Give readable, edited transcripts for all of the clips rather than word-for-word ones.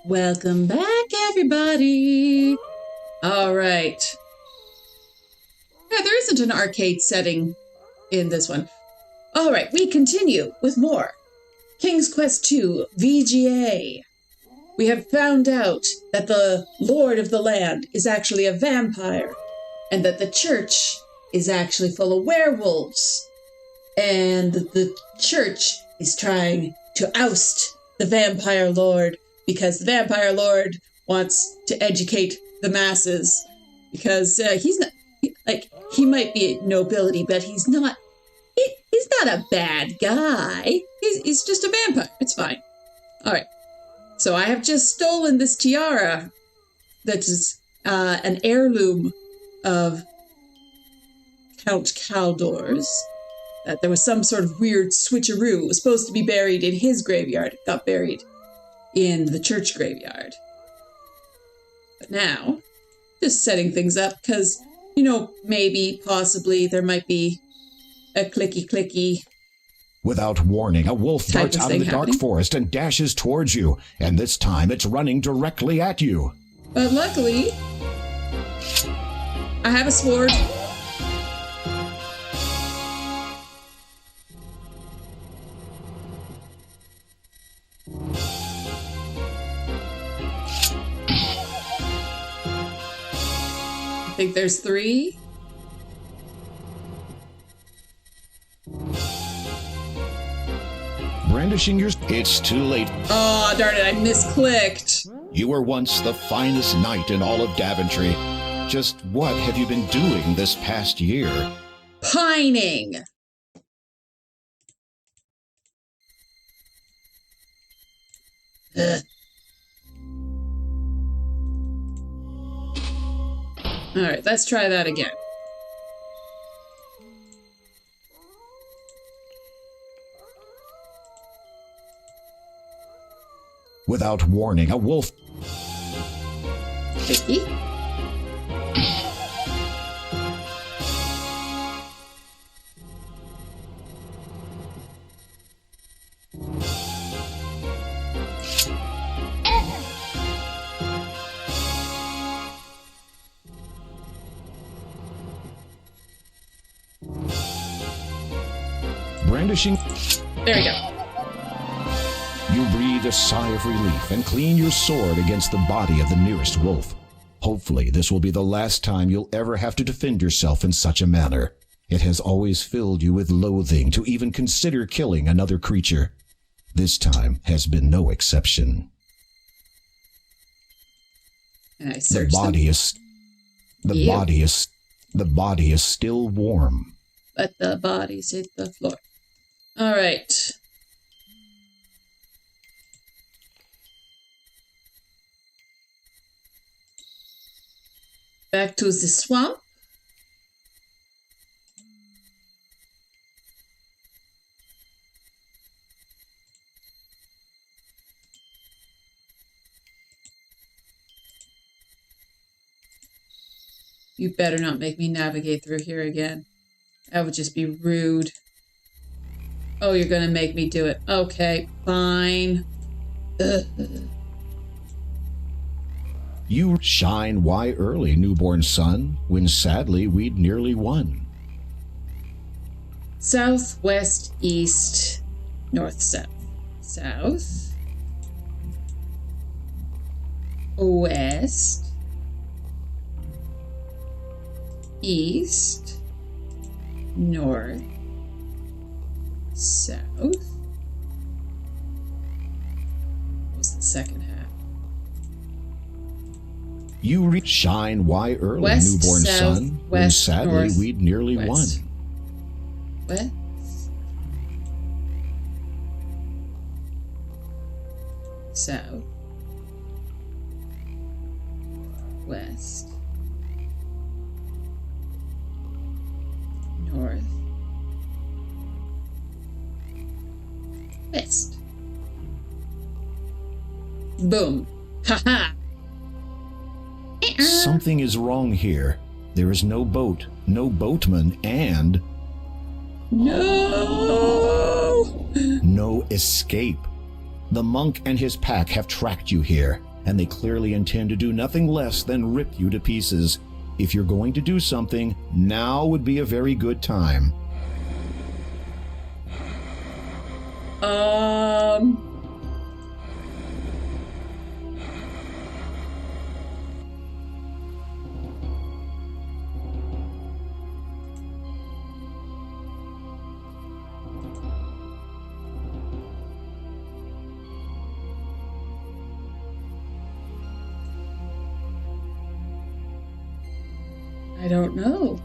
Welcome back, everybody. All right. Yeah, there isn't an arcade setting in this one. All right, we continue with more. King's Quest II, VGA. We have found out that the Lord of the Land is actually a vampire, and that the church is actually full of werewolves. And the church is trying to oust the vampire lord because the vampire lord wants to educate the masses because he's not, he might be nobility, but he's not a bad guy. He's just a vampire. It's fine. All right. So I have just stolen this tiara that is an heirloom of Count Caldor's. That there was some sort of weird switcheroo. It was supposed to be buried in his graveyard. It got buried in the church graveyard. But now, just setting things up because, maybe, possibly, there might be a clicky-clicky. Without warning, a wolf darts out of the dark forest and dashes towards you, and this time it's running directly at you. But luckily, I have a sword. I think there's 3. Brandishing your... It's too late. Oh, darn it, I misclicked. You were once the finest knight in all of Daventry. Just what have you been doing this past year? Pining. All right, let's try that again. Without warning, a wolf... Tricky. Brandishing... There we go. You breathe a sigh of relief and clean your sword against the body of the nearest wolf. Hopefully, this will be the last time you'll ever have to defend yourself in such a manner. It has always filled you with loathing to even consider killing another creature. This time has been no exception. And I The searched body them. is... The Ew. body is still warm. But the bodies hit the floor. All right. Back to the swamp. You better not make me navigate through here again. That would just be rude. Oh, you're gonna make me do it. Okay, fine. Ugh. You shine why early, newborn son, when sadly we'd nearly won. South, west, east, north, south. South. West. East. North. South. What was the second half? You shine why early, West, newborn south, son, when west, sadly north, we'd nearly west. won. West. South. West. North. West. Boom. Ha-ha. Something is wrong here. There is no boat, no boatman, and No! no escape. The monk and his pack have tracked you here. and they clearly intend to do nothing less than rip you to pieces. If you're going to do something, now would be a very good time. I don't know.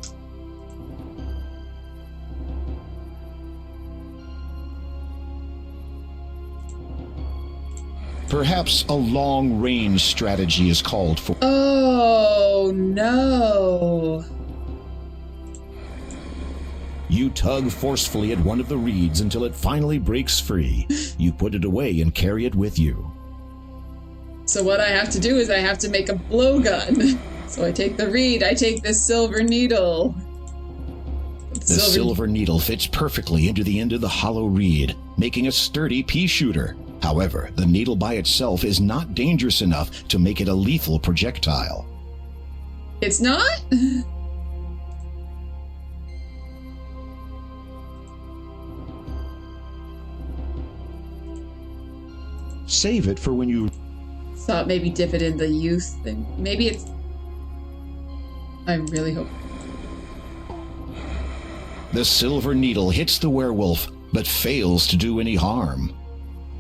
Perhaps a long-range strategy is called for. Oh, no. You tug forcefully at one of the reeds until it finally breaks free. You put it away and carry it with you. So what I have to do is I have to make a blowgun. So I take the reed, I take this silver needle. The silver needle fits perfectly into the end of the hollow reed, making a sturdy pea shooter. However, the needle by itself is not dangerous enough to make it a lethal projectile. It's not? Save it for when you... Thought maybe dip it in the youth thing. Maybe it's... I really hope... The silver needle hits the werewolf, but fails to do any harm.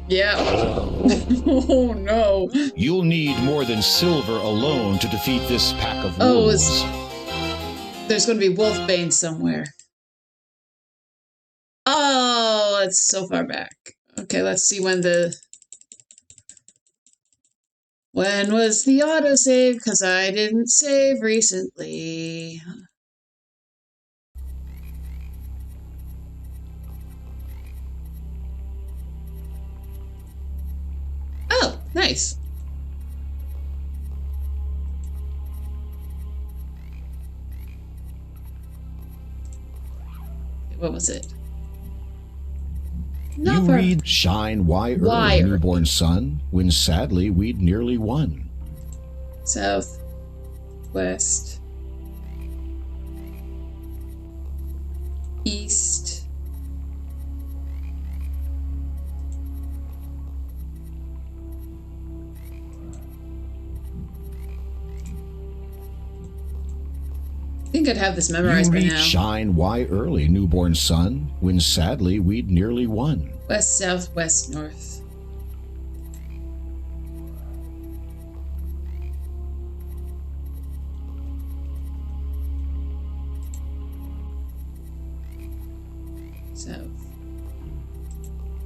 Yeah. Oh, no. You'll need more than silver alone to defeat this pack of wolves. There's going to be wolfbane somewhere. Oh, it's so far back. Okay, let's see when the... When was the autosave? Because I didn't save recently. Oh, nice. What was it? You read Shine Why Early, Newborn Sun, when sadly we'd nearly won. South, west, east. I think I'd have this memorized by now. Shine Why Early, Newborn Sun, when sadly we'd nearly won. West, south, west, north. South,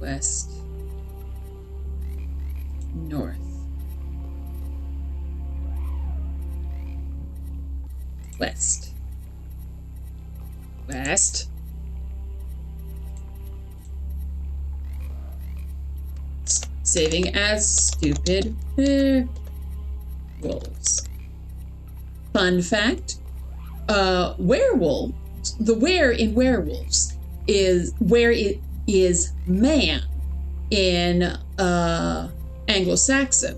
west, north. West. West. Saving as stupid wolves. Fun fact, werewolves, the were in werewolves is where it is man in Anglo-Saxon.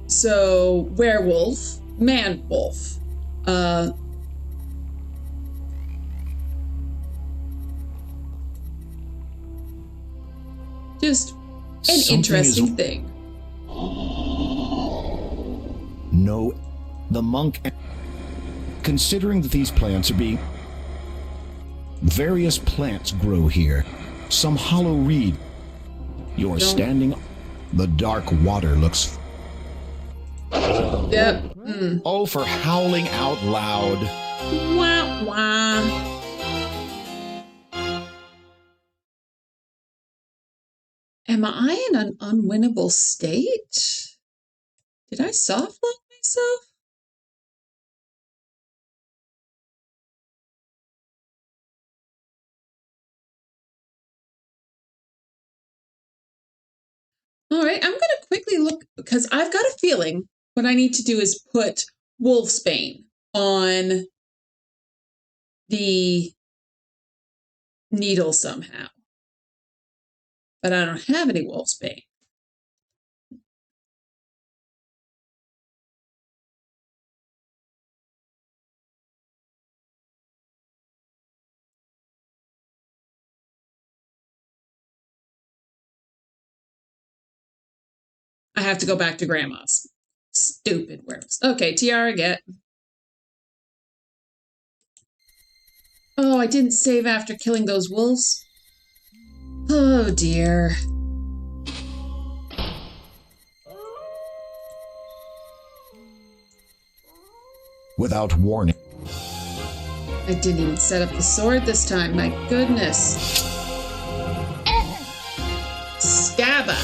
So werewolf, man-wolf. Just an interesting thing. No, the monk... Considering that these plants are being... Various plants grow here. Some hollow reed. You're standing... The dark water looks... Yep. Oh, for howling out loud. Wah, wah. Am I in an unwinnable state? Did I soft lock myself? All right, I'm going to quickly look because I've got a feeling what I need to do is put wolfsbane on the needle somehow. But I don't have any wolfsbane. I have to go back to Grandma's. Stupid werewolves. Okay, tiara get. Oh, I didn't save after killing those wolves. Oh, dear. Without warning. I didn't even set up the sword this time. My goodness. Stabba.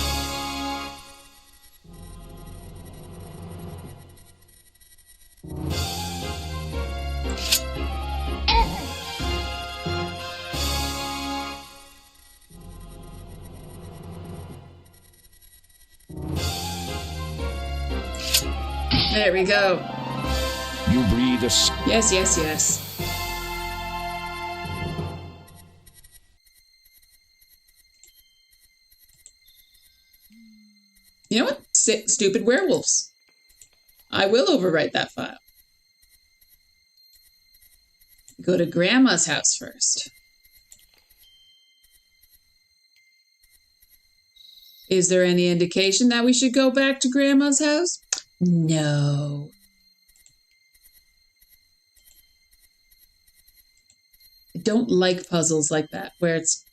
There we go. You breathe a... Yes, yes, yes. You know what? Stupid werewolves. I will overwrite that file. Go to Grandma's house first. Is there any indication that we should go back to Grandma's house? No. I don't like puzzles like that, where it's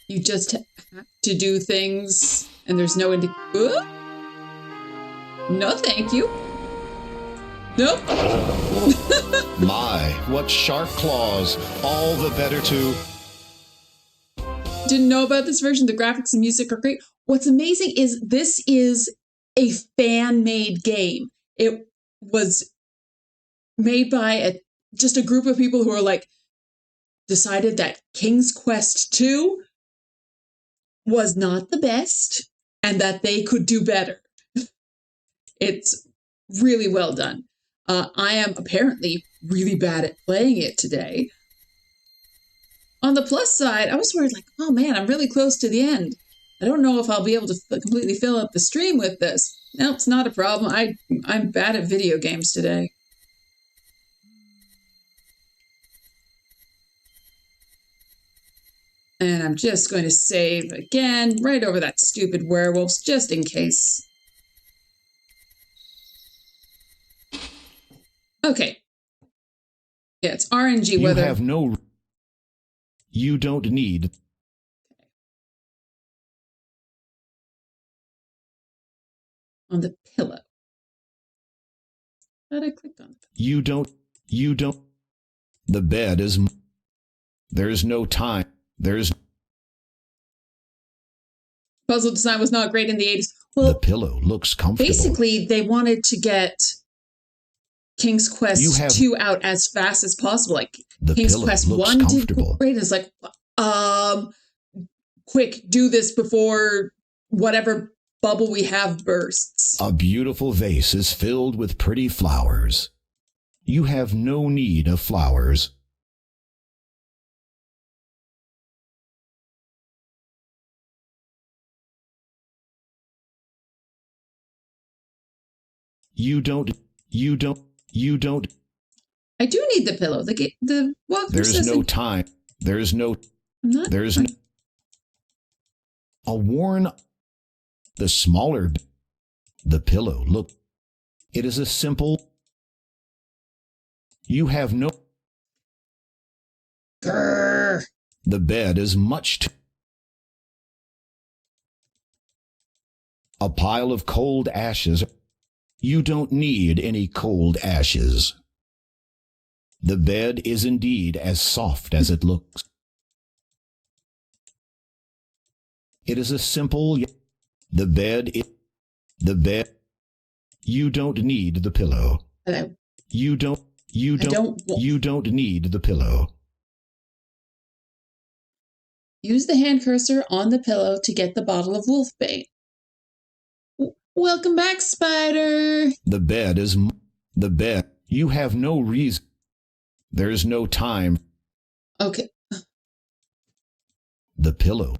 you just have to do things and there's no No, thank you. Nope. My, what sharp claws. All the better to... Didn't know about this version. The graphics and music are great. What's amazing is this is a fan-made game. It was made by just a group of people who are like, decided that King's Quest 2 was not the best and that they could do better. It's really well done. I am apparently really bad at playing it today. On the plus side, I was worried like, oh man, I'm really close to the end. I don't know if I'll be able to completely fill up the stream with this. No, it's not a problem. I'm bad at video games today. And I'm just going to save again, right over that stupid werewolves, just in case. Okay. Yeah, it's RNG whether... You have no... You don't need... On the pillow. But I clicked on it. You don't... The bed is... There's no time. There's... Puzzle design was not great in the 80s. Well, the pillow looks comfortable. Basically, they wanted to get King's Quest 2 out as fast as possible. Like, King's Quest 1 did great. It's like, quick, do this before whatever bubble we have bursts. A beautiful vase is filled with pretty flowers. You have no need of flowers. You don't. I do need the pillow. The walkthrough There's no time. There's no. There's no. A worn. The smaller. The pillow. Look. It is a simple. You have no. Grr. The bed is much too. A pile of cold ashes. You don't need any cold ashes. The bed is indeed as soft as it looks. It is a simple... The bed... You don't need the pillow. Hello. You don't need the pillow. Use the hand cursor on the pillow to get the bottle of wolfbane. Welcome back, Spider. The bed is... The bed. You have no reason. There's no time. Okay. The pillow.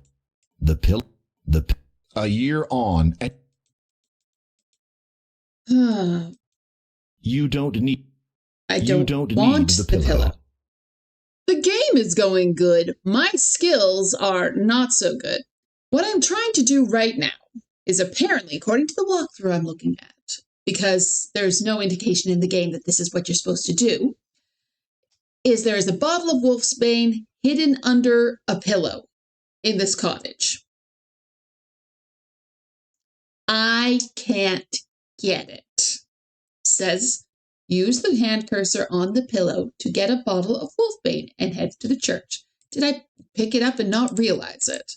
A year on. You don't need... I don't want the pillow. The game is going good. My skills are not so good. What I'm trying to do right now is apparently, according to the walkthrough I'm looking at, because there's no indication in the game that this is what you're supposed to do, is there is a bottle of wolfsbane hidden under a pillow in this cottage. I can't get it. Says, use the hand cursor on the pillow to get a bottle of wolfbane and head to the church. Did I pick it up and not realize it?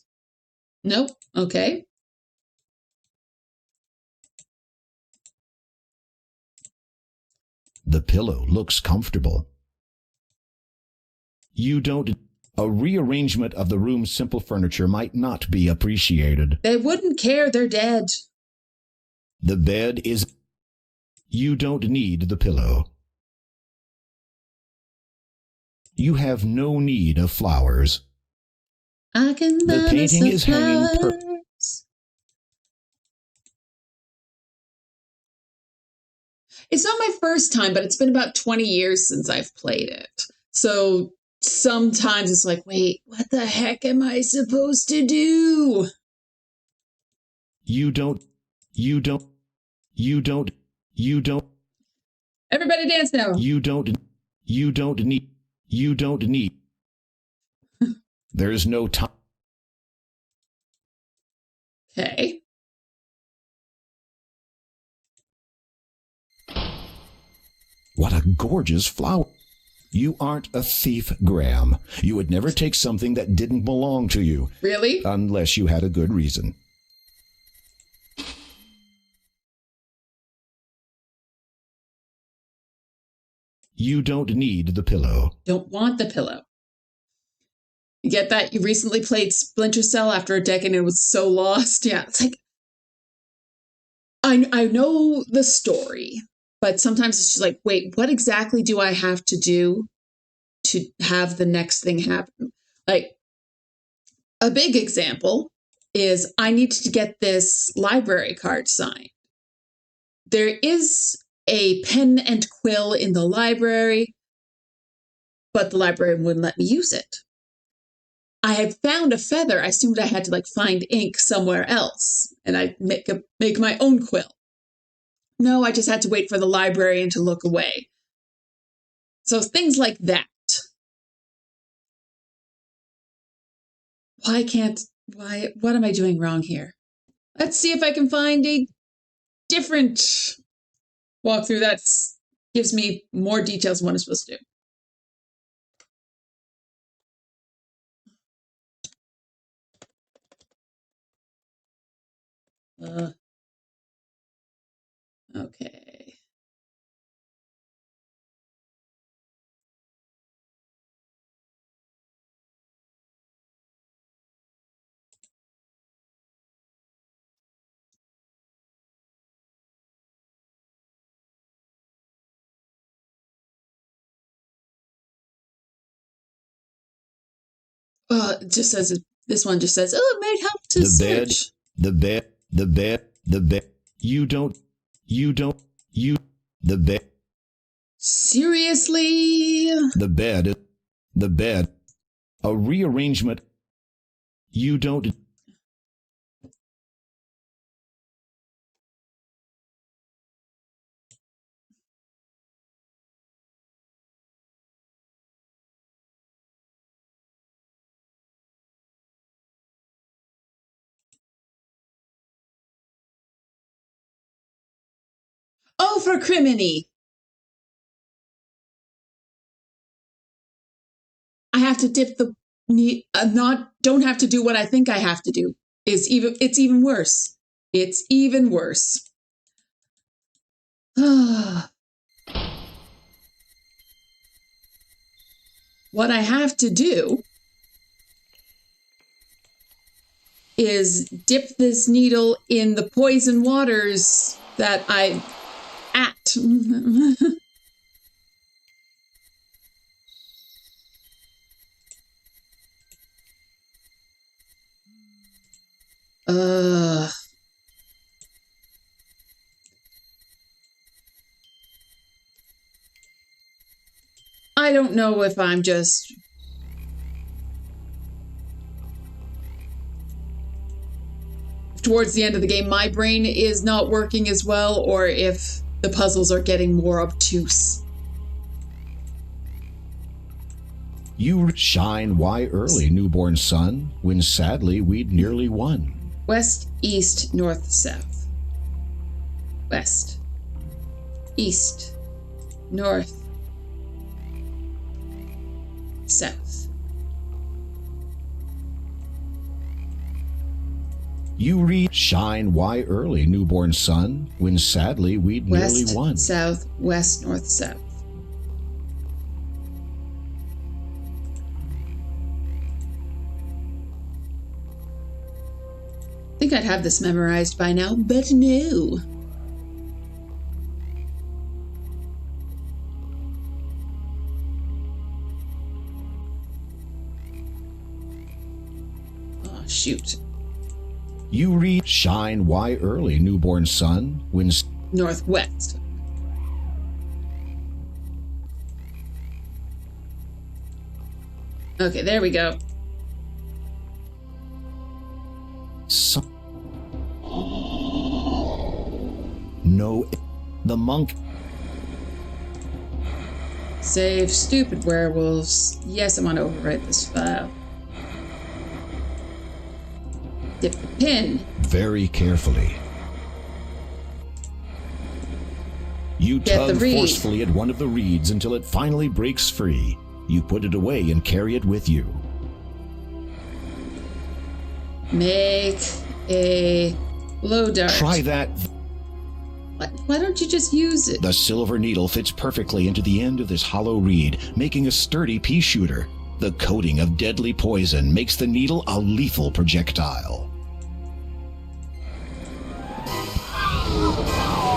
Nope. Okay. The pillow looks comfortable. A rearrangement of the room's simple furniture might not be appreciated. They wouldn't care, they're dead. The bed is... You don't need the pillow. You have no need of flowers. I can The painting is hanging It's not my first time, but it's been about 20 years since I've played it. So sometimes it's like, wait, what the heck am I supposed to do? You don't. Everybody dance now. You don't need. There's no time. Okay. What a gorgeous flower. You aren't a thief, Graham. You would never take something that didn't belong to you. Really? Unless you had a good reason. You don't need the pillow. Don't want the pillow. You get that? You recently played Splinter Cell after a decade and it was so lost. Yeah, it's like, I know the story, but sometimes it's just like, wait, what exactly do I have to do to have the next thing happen? Like, a big example is I need to get this library card signed. There is a pen and quill in the library, but the librarian wouldn't let me use it. I had found a feather. I assumed I had to like find ink somewhere else, and I'd make my own quill. No, I just had to wait for the librarian to look away. So things like that. What am I doing wrong here? Let's see if I can find a different walkthrough that gives me more details on what I'm supposed to do. Okay. It just says, this one just says, oh, it might help to search. The bed. The bed. Seriously? The bed. A rearrangement. You don't. Oh, for criminy. I have to dip the don't have to do what I think I have to do. It's even worse. It's even worse. What I have to do is dip this needle in the poison waters that I at. I don't know if I'm just towards the end of the game my brain is not working as well, or if the puzzles are getting more obtuse. You shine why early, newborn sun, when sadly we'd nearly won. West, east, north, south. West, east, north, south. You read shine why early, newborn sun, when sadly we'd nearly won. West, south, west, north, south. I think I'd have this memorized by now, but no. Oh, shoot. You read shine why early, newborn sun, when Northwest. Okay, there we go. No, the monk. Save stupid werewolves. Yes, I want to overwrite this file. Dip the pin. Very carefully. You Get tug the reed. forcefully at one of the reeds until it finally breaks free. You put it away and carry it with you. Make a blow dart. Try that. Why don't you just use it? The silver needle fits perfectly into the end of this hollow reed, making a sturdy pea shooter. The coating of deadly poison makes the needle a lethal projectile.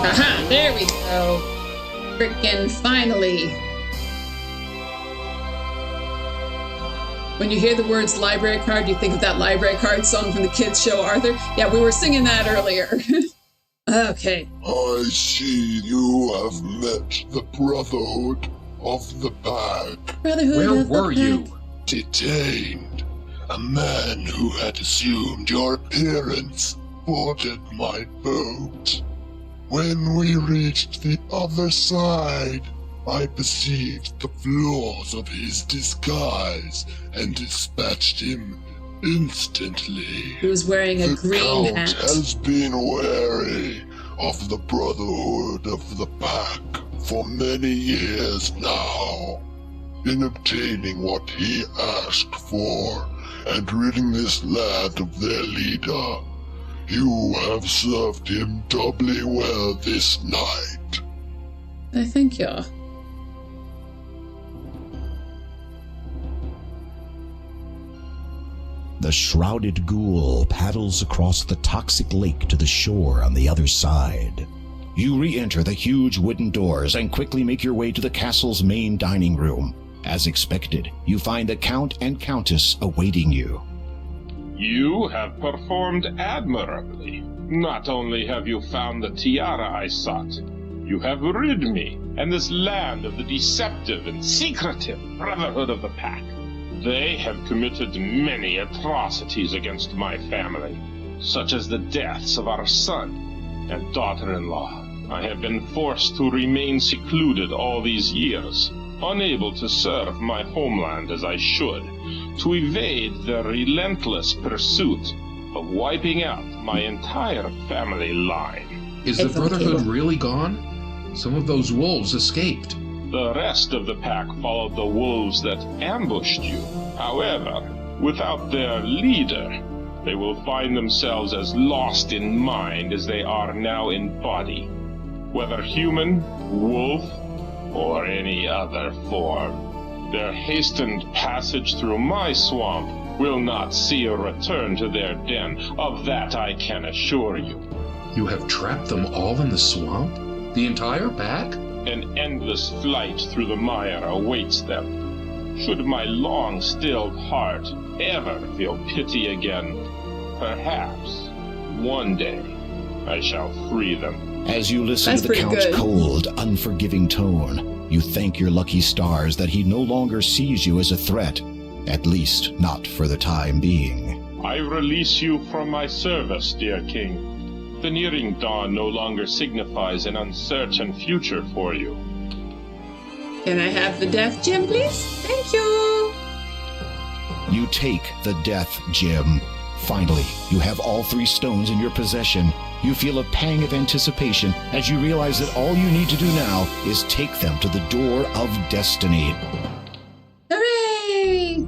Aha, there we go. Frickin' finally. When you hear the words library card, you think of that library card song from the kids' show, Arthur? Yeah, we were singing that earlier. Okay. I see you have met the Brotherhood of the Pack. Brotherhood Where of the were Pack. you? Detained. A man who had assumed your appearance boarded my boat. When we reached the other side, I perceived the flaws of his disguise and dispatched him instantly. He was wearing a The green Count hat. has been wary of the Brotherhood of the Pack for many years now. In obtaining what he asked for and ridding this land of their leader, you have served him doubly well this night. I thank you. The shrouded ghoul paddles across the toxic lake to the shore on the other side. You re-enter the huge wooden doors and quickly make your way to the castle's main dining room. As expected, you find the Count and Countess awaiting you. You have performed admirably. Not only have you found the tiara I sought, you have rid me and this land of the deceptive and secretive Brotherhood of the Pack. They have committed many atrocities against my family, such as the deaths of our son and daughter-in-law. I have been forced to remain secluded all these years, unable to serve my homeland as I should, to evade their relentless pursuit of wiping out my entire family line. Is the It's okay. Brotherhood really gone? Some of those wolves escaped. The rest of the pack followed the wolves that ambushed you. However, without their leader, they will find themselves as lost in mind as they are now in body, whether human, wolf, or any other form. Their hastened passage through my swamp will not see a return to their den. Of that I can assure you. You have trapped them all in the swamp? The entire pack? An endless flight through the mire awaits them. Should my long-stilled heart ever feel pity again, perhaps one day I shall free them. As you listen That's to the pretty Count's good. cold, unforgiving tone, you thank your lucky stars that he no longer sees you as a threat, at least not for the time being. I release you from my service, dear king. The nearing dawn no longer signifies an uncertain future for you. Can I have the death gem, please? Thank you. You take the death gem. Finally, you have all 3 stones in your possession. You feel a pang of anticipation as you realize that all you need to do now is take them to the door of destiny. Hooray!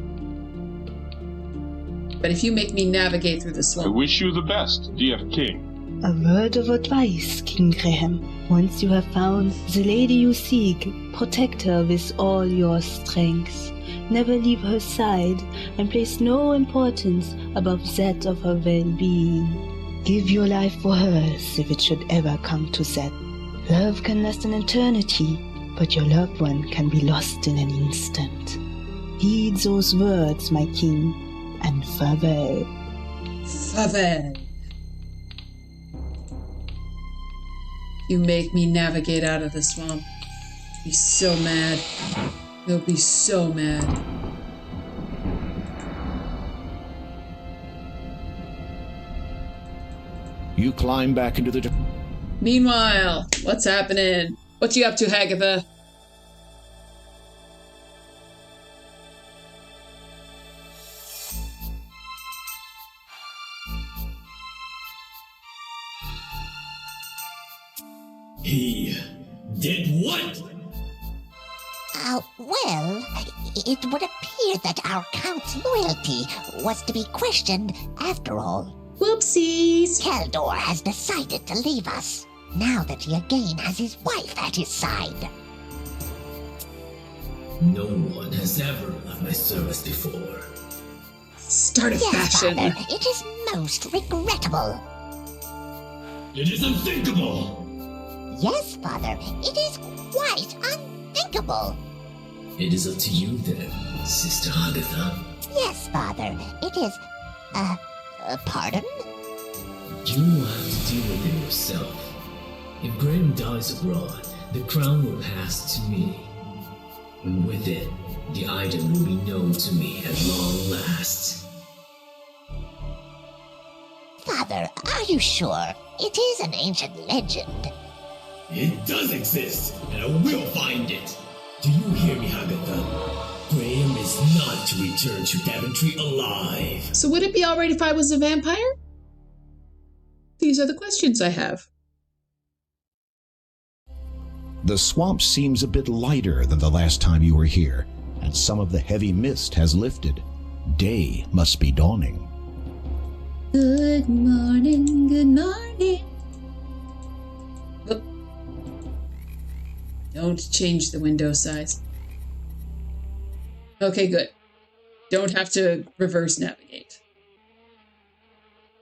But if you make me navigate through the I swamp... wish you the best, dear king. A word of advice, King Graham. Once you have found the lady you seek, protect her with all your strength. Never leave her side, and place no importance above that of her well-being. Give your life for hers if it should ever come to that. Love can last an eternity, but your loved one can be lost in an instant. Heed those words, my king, and farewell. Farewell. You make me navigate out of the swamp. Be so mad. He'll be so mad. You climb back into the... Meanwhile, what's happening? What you up to, Hagatha? He did what? Well, it would appear that our Count's loyalty was to be questioned after all. Whoopsies! Keldor has decided to leave us, now that he again has his wife at his side. No one has ever left my service before. Start a Yes, fashion. Father, it is most regrettable. It is unthinkable! Yes, Father, it is quite unthinkable. It is up to you then, Sister Agatha. Yes, Father, it is, pardon? You will have to deal with it yourself. If Graham dies abroad, the crown will pass to me. And with it, the item will be known to me at long last. Father, are you sure? It is an ancient legend. It does exist, and I will find it. Do you hear me, Agatha? Graham is not to return to Daventry alive. So would it be alright if I was a vampire? These are the questions I have. The swamp seems a bit lighter than the last time you were here, and some of the heavy mist has lifted. Day must be dawning. Good morning, good morning. Oop. Don't change the window size. Okay, good. Don't have to reverse navigate.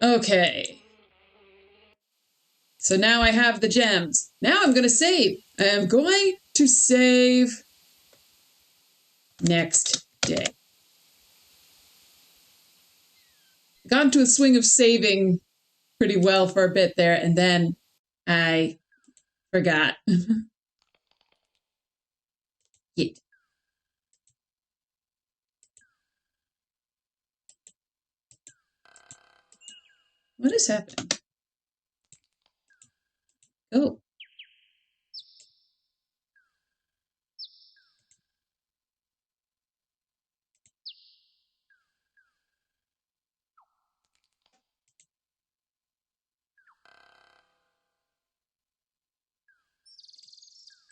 Okay. So now I have the gems. Now I'm going to save. I am going to save next day. Got into a swing of saving pretty well for a bit there, and then I forgot. Yeet. What is happening? Oh.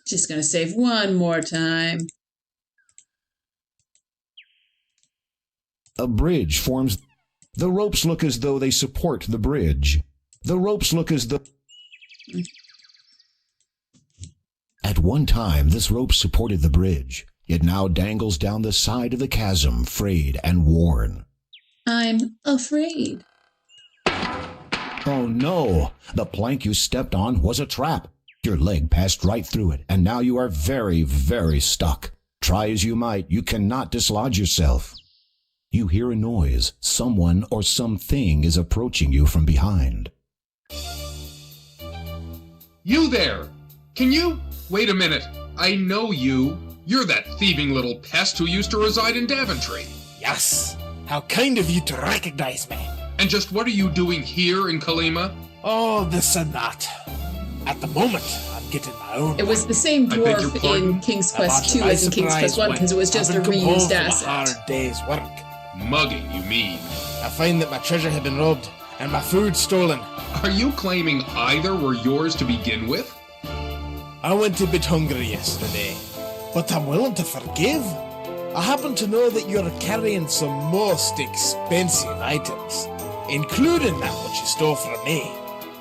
Just gonna save one more time. A bridge forms. The ropes look as though they support the bridge. The ropes look as though... At one time, this rope supported the bridge. It now dangles down the side of the chasm, frayed and worn. I'm afraid. Oh no! The plank you stepped on was a trap. Your leg passed right through it, and now you are very, very stuck. Try as you might, you cannot dislodge yourself. You hear a noise. Someone or something is approaching you from behind. You there! Can you? Wait a minute. I know you. You're that thieving little pest who used to reside in Daventry. Yes. How kind of you to recognize me. And just what are you doing here in Kalima? Oh, this and that. At the moment, I'm getting my own. It was the same I beg your dwarf pardon? in King's I'm Quest after 2 my as in King's Quest surprise 1 when because it was just a having come home reused from asset. a hard day's work. Mugging, you mean? I find that my treasure had been robbed and my food stolen. Are you claiming either were yours to begin with? I went a bit hungry yesterday, but I'm willing to forgive. I happen to know that you're carrying some most expensive items, including that which you stole from me.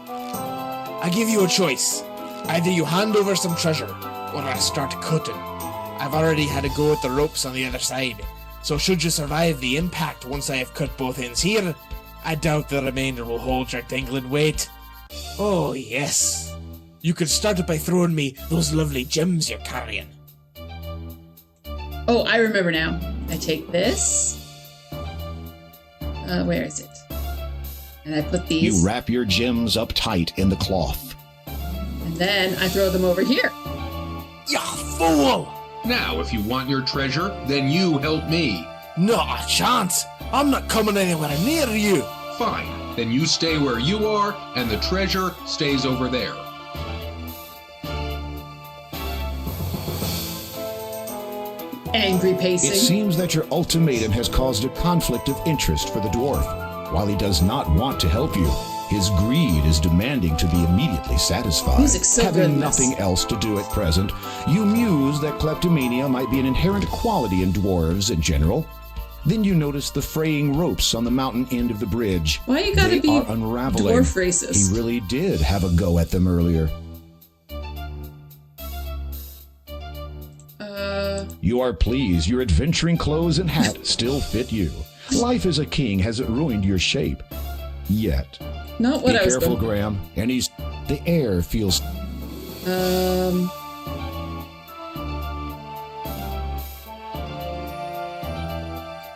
I give you a choice. Either you hand over some treasure, or I start cutting. I've already had a go at the ropes on the other side, so should you survive the impact once I have cut both ends here, I doubt the remainder will hold your dangling weight. Oh yes. You could start it by throwing me those lovely gems you're carrying. Oh, I remember now. I take this. Where is it? And I put these. You wrap your gems up tight in the cloth. And then I throw them over here. You fool! Now, if you want your treasure, then you help me. Not a chance. I'm not coming anywhere near you. Fine. Then you stay where you are, and the treasure stays over there. Angry It pacing. seems that your ultimatum has caused a conflict of interest for the dwarf. While he does not want to help you, his greed is demanding to be immediately satisfied. Music's so good Having in this. nothing else to do at present, you muse that kleptomania might be an inherent quality in dwarves in general. Then you notice the fraying ropes on the mountain end of the bridge. Why you gotta They be are unraveling. dwarf racist? He really did have a go at them earlier. You are pleased your adventuring clothes and hat still fit you. Life as a king hasn't ruined your shape. Yet. Not what Be I was careful, going. Graham. And the air feels...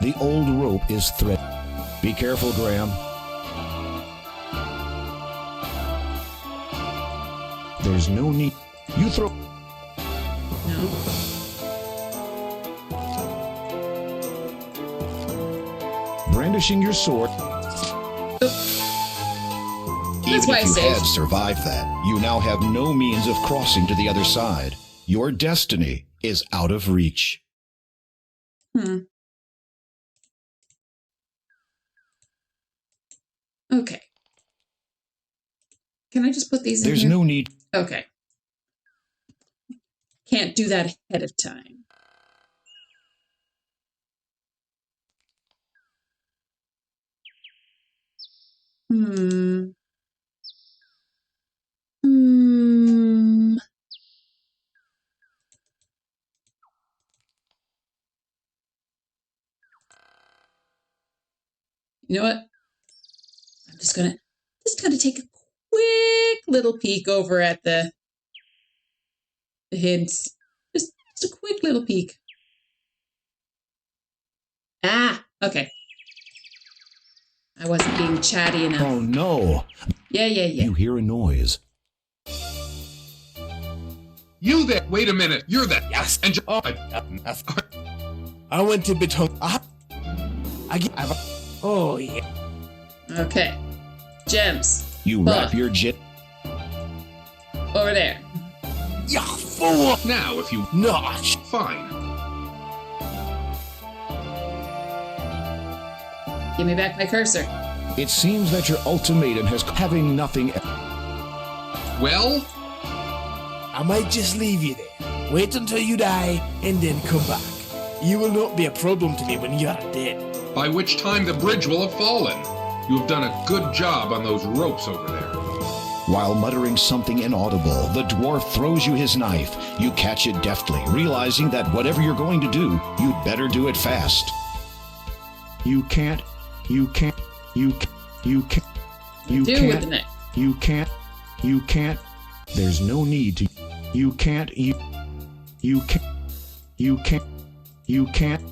The old rope is thread. Be careful, Graham. There's no need. You throw... No. Brandishing your sword. That's why I Even if you saved. had survived that, you now have no means of crossing to the other side. Your destiny is out of reach. Okay. Can I just put these in There's here? no need. Okay. Can't do that ahead of time. Hmm. You know what? I'm just gonna take a quick little peek over at the hints. Just a quick little peek. Ah, okay. I wasn't being chatty enough. Oh no! Yeah. You hear a noise. You there! Wait a minute! You're that! Yes. And I went a bit hungry. Oh yeah. Okay. Gems. You wrap your jet. Over there. You fool! now, if you... Not. Fine. Give me back my cursor. It seems that your ultimatum has having nothing. Well? I might just leave you there. Wait until you die and then come back. You will not be a problem to me when you are dead. By which time the bridge will have fallen. You have done a good job on those ropes over there. While muttering something inaudible, the dwarf throws you his knife. You catch it deftly, realizing that whatever you're going to do, you'd better do it fast. You can't. You can't. You can't. You can't. You Do with the can't. neck. You can't. You can't. There's no need to. You can't. You can't. You can't. You can't.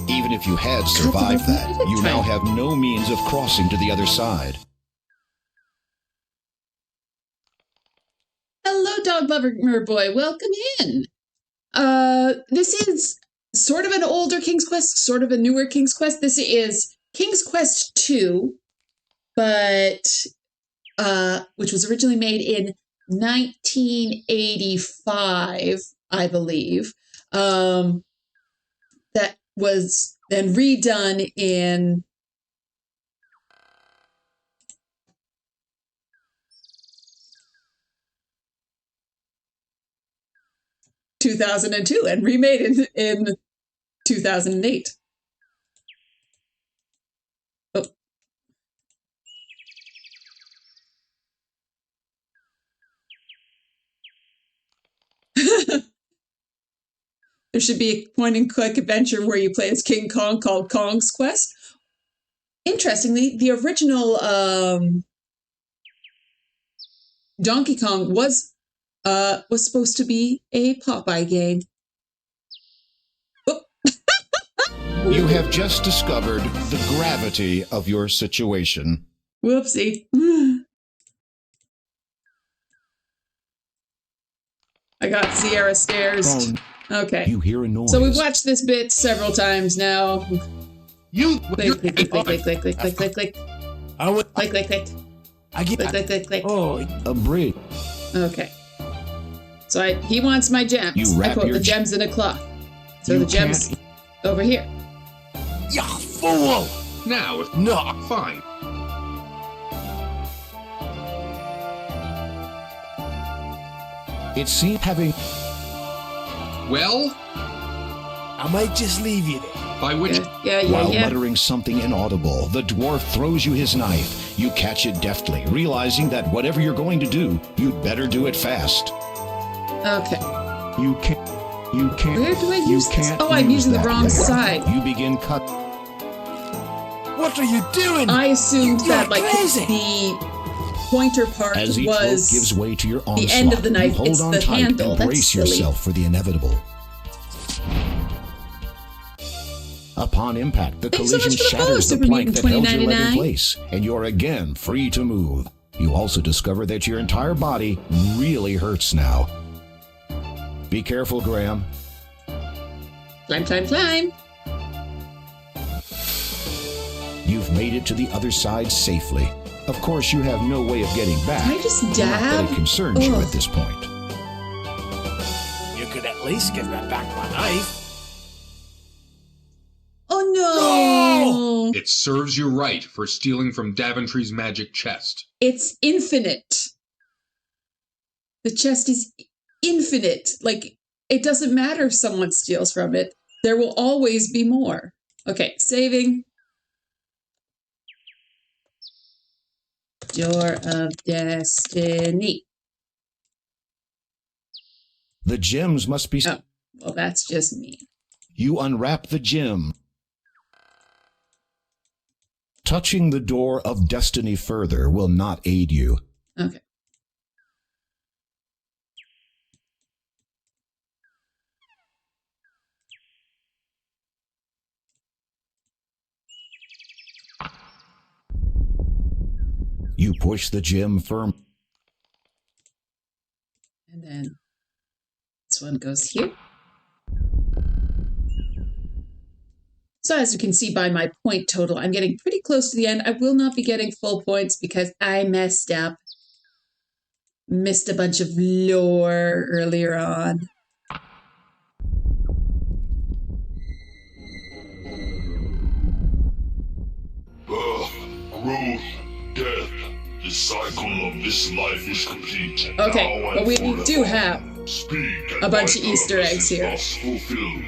Even if you had survived that, you now have no means of crossing to the other side. Hello, dog lover boy. Welcome in. This is sort of an older King's Quest, sort of a newer King's Quest. This is King's Quest 2, but which was originally made in 1985, I believe. That was then redone in 2002 and remade in 2008. Oh. There should be a point-and-click adventure where you play as King Kong called Kong's Quest. Interestingly, the original Donkey Kong was supposed to be a Popeye game. Oh. You have just discovered the gravity of your situation. Whoopsie. I got Sierra Stairs. Okay. You hear a noise. So we've watched this bit several times now. Click, click, click, click, click, click, click, click, click. I would. Click, click, click. Click, click, click, click. Oh, a bridge. Okay. So he wants my gems. You I wrap put your the gems in a cloth. So You the gems over here. you fool! Now, if No. fine. It seems having Well, I might just leave you there. by which While muttering something inaudible, the dwarf throws you his knife. You catch it deftly, realizing that whatever you're going to do, you'd better do it fast. Okay. You can't. Where do I you use this? can't Oh, I'm use using the that wrong yet. side. You begin cut. What are you doing? I assumed You're that, like, crazy. the pointer part As each was rope gives way to your onslaught, the end of the knife. you hold It's on the tight handle. and That's brace silly. yourself for the inevitable. Upon impact, the Thanks so collision much for the follow, shatters the Super plank Mutant that held your leg in 2099. place, and you're again free to move. You also discover that your entire body really hurts now. Be careful, Graham. Climb, climb, climb. You've made it to the other side safely. Of course, you have no way of getting back. Can I just Not that dab? it concerns you Ugh. at this point. You could at least give me back my knife. Oh no! it serves you right for stealing from Daventry's magic chest. It's infinite. The chest is infinite. Like, it doesn't matter if someone steals from it. There will always be more. Okay, saving. Door of Destiny. The gems must be... Oh, well, that's just me. You unwrap the gem. Touching the door of destiny further will not aid you. Okay. You push the gem firm. And then this one goes here. So as you can see by my point total, I'm getting pretty close to the end. I will not be getting full points because I messed up. Missed a bunch of lore earlier on. Birth, growth, death. The cycle of this life is complete. Okay, now but and we forever. do have Speak, and a bunch of my Easter purpose eggs is here. thus fulfilled.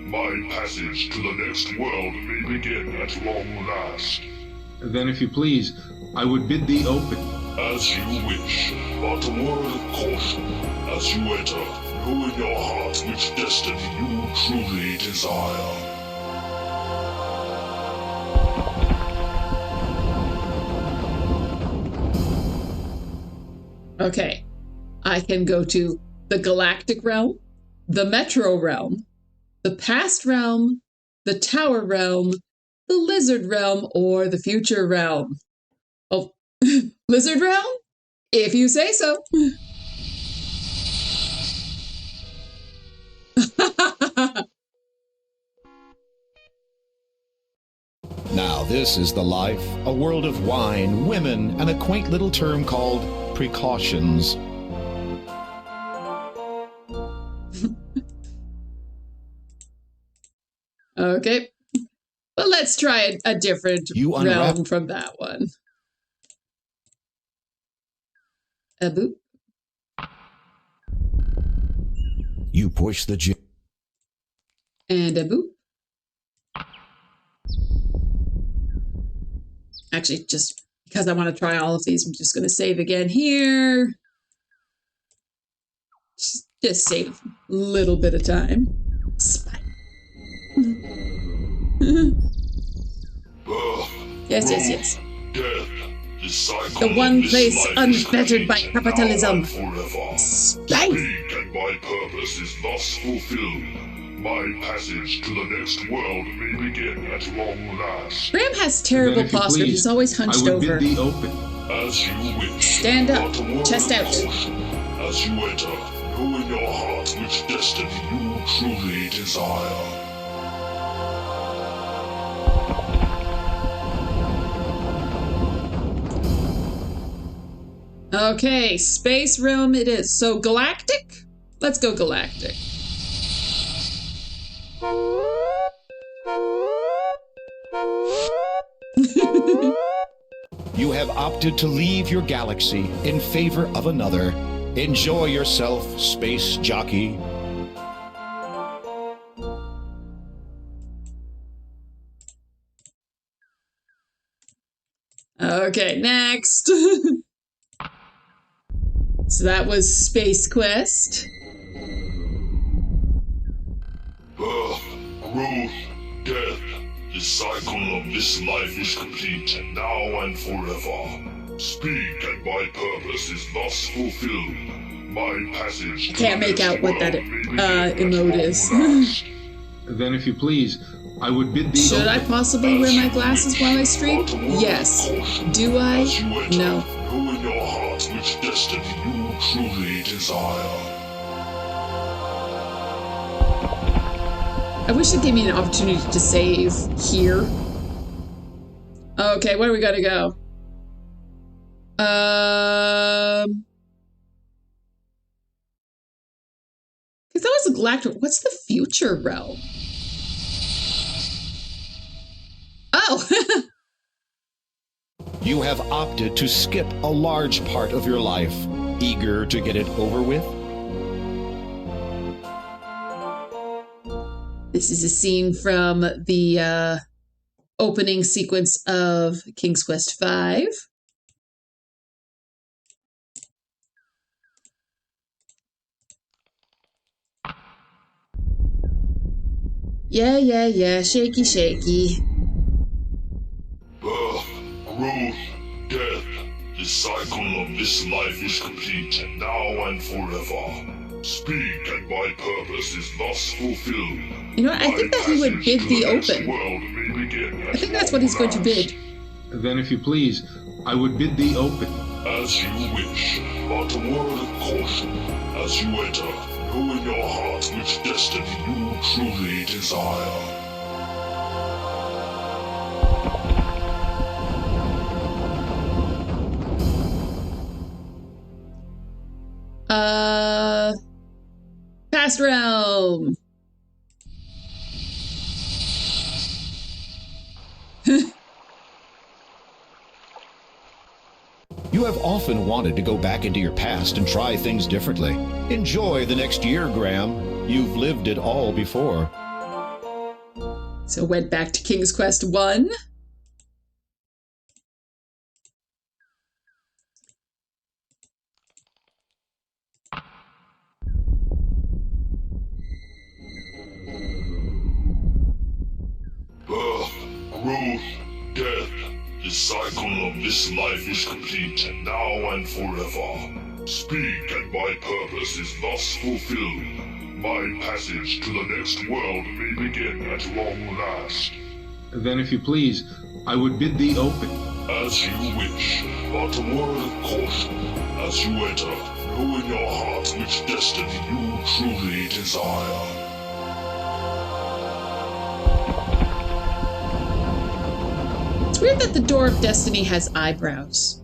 My passage to the next world may begin at long last. Then, if you please, I would bid thee open. As you wish, but a word of caution. As you enter, know in your heart which destiny you truly desire. Okay, I can go to the Galactic Realm, the Metro Realm, the Past Realm, the Tower Realm, the Lizard Realm, or the Future Realm. Oh, Lizard Realm? If you say so. this is the life, a world of wine, women, and a quaint little term called precautions. Okay. Well, let's try a different realm from that one. A boop. You push the gym. And a boop. Actually, just because I want to try all of these, I'm just going to save again here. Just save a little bit of time. Yes, yes, yes. The one place unfettered by capitalism. Life. And my purpose is thus fulfilled. My passage to the next world may begin at long last. Graham has terrible posture. He's always hunched over. Bid thee open. As you wish. Stand up. Chest out. As you enter, know in your heart which destiny you truly desire. Okay, space realm it is. So galactic? Let's go galactic. You have opted to leave your galaxy in favor of another. Enjoy yourself, space jockey. Okay, next. So that was Space Quest. Birth, growth, death. The cycle of this life is complete, now and forever. Speak, and my purpose is thus fulfilled. My passage. I can't make out what that emote is. Then, if you please, I would bid thee. Should I possibly wear my glasses while I stream? Yes. Do I? No. Know in your heart which destiny you truly desire. I wish it gave me an opportunity to save here. Okay, where do we gotta go? Because that was a galactic. What's the future realm? Oh! You have opted to skip a large part of your life, eager to get it over with. This is a scene from the opening sequence of King's Quest V. Yeah, shaky, shaky. Birth, growth, death. The cycle of this life is complete, now and forever. Speak, and my purpose is thus fulfilled. You know what? I think that he would bid thee open. I think that's what he's going to bid. Then, if you please, I would bid thee open. As you wish, but a word of caution. As you enter, know in your heart which destiny you truly desire. Past realm. You have often wanted to go back into your past and try things differently. Enjoy the next year, Graham. You've lived it all before. So went back to King's Quest 1. Birth, growth, death. The cycle of this life is complete, now and forever. Speak, and my purpose is thus fulfilled. My passage to the next world may begin at long last. Then, if you please, I would bid thee open. As you wish, but a word of caution. As you enter, know in your heart which destiny you truly desire. weird that the Door of Destiny has eyebrows.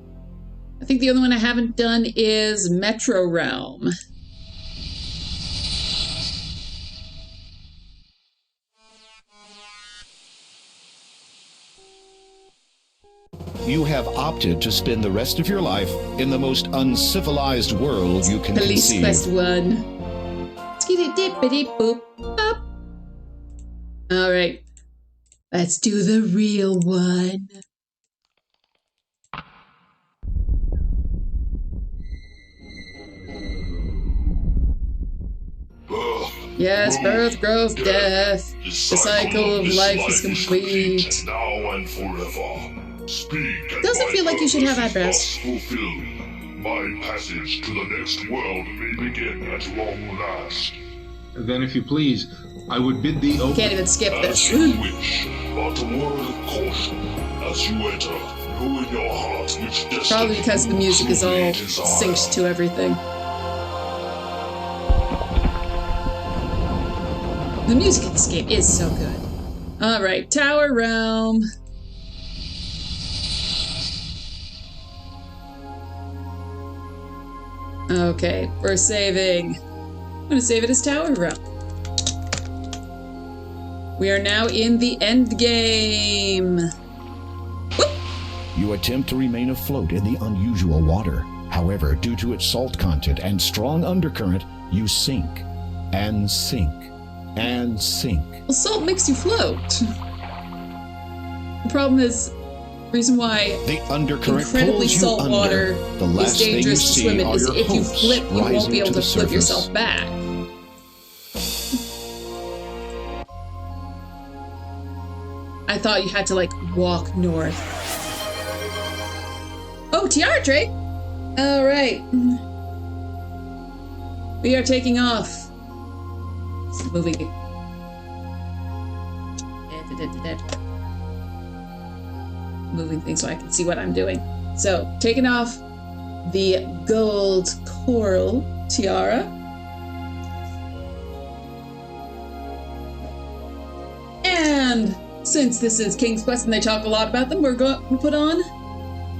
I think the only one I haven't done is Metro Realm. You have opted to spend the rest of your life in the most uncivilized world you can Police conceive. Quest 1. Skitty-dippity-boop bop. Alright. Let's do the real one. Yes, birth, growth, death. The cycle of life is complete. Now and forever. Speak. Doesn't feel like you should have eyebrows. Fulfilled. My passage to the next world may begin at long last. Then, if you please, I would bid thee open. Can't even skip this. As you wish, but a word of caution as you enter. Know in your heart which destiny. Probably because the music is all truly desire. synced to everything. The music in this game is so good. Alright, Tower Realm. Okay, we're saving. I'm gonna save it as Tower Realm. We are now in the end game. You attempt to remain afloat in the unusual water. However, due to its salt content and strong undercurrent, you sink and sink and sink. Well, salt makes you float. The problem is, the reason why The undercurrent incredibly pulls you salt under. water The is last thing you dangerous to see swim in are is your if you hopes flip, you won't rising be able to to the flip surface. yourself back. I thought you had to, like, walk north. Oh, Tiara Drake! Alright. We are taking off. It's moving. Moving things so I can see what I'm doing. So, taking off the gold coral tiara. And since this is King's Quest and they talk a lot about them, we're going to put on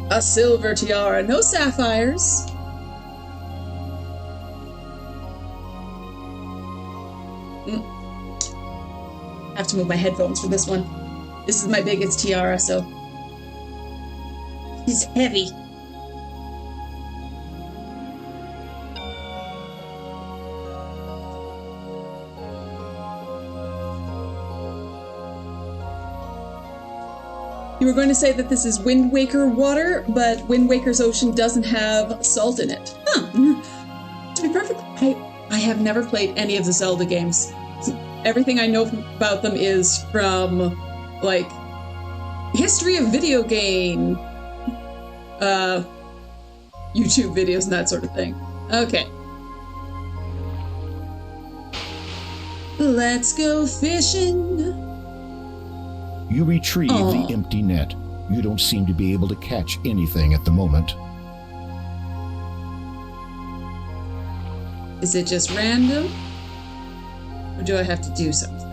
a silver tiara. No sapphires. I have to move my headphones for this one. This is my biggest tiara, so it's heavy. You were going to say that this is Wind Waker water, but Wind Waker's ocean doesn't have salt in it. Huh. To be perfect, I have never played any of the Zelda games. Everything I know about them is from, like, history of video game, YouTube videos and that sort of thing. Okay. Let's go fishing. You retrieve Aw. the empty net. You don't seem to be able to catch anything at the moment. Is it just random? Or do I have to do something?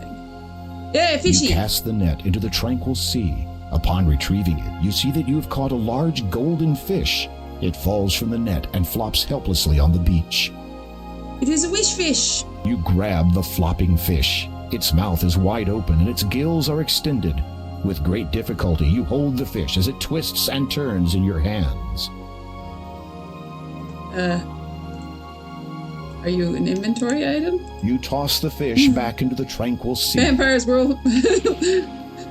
Yeah, fishy! You cast the net into the tranquil sea. Upon retrieving it, you see that you have caught a large golden fish. It falls from the net and flops helplessly on the beach. It is a wish fish. You grab the flopping fish. Its mouth is wide open and its gills are extended. With great difficulty, you hold the fish as it twists and turns in your hands. Are you an inventory item? You toss the fish back into the tranquil sea. Vampires,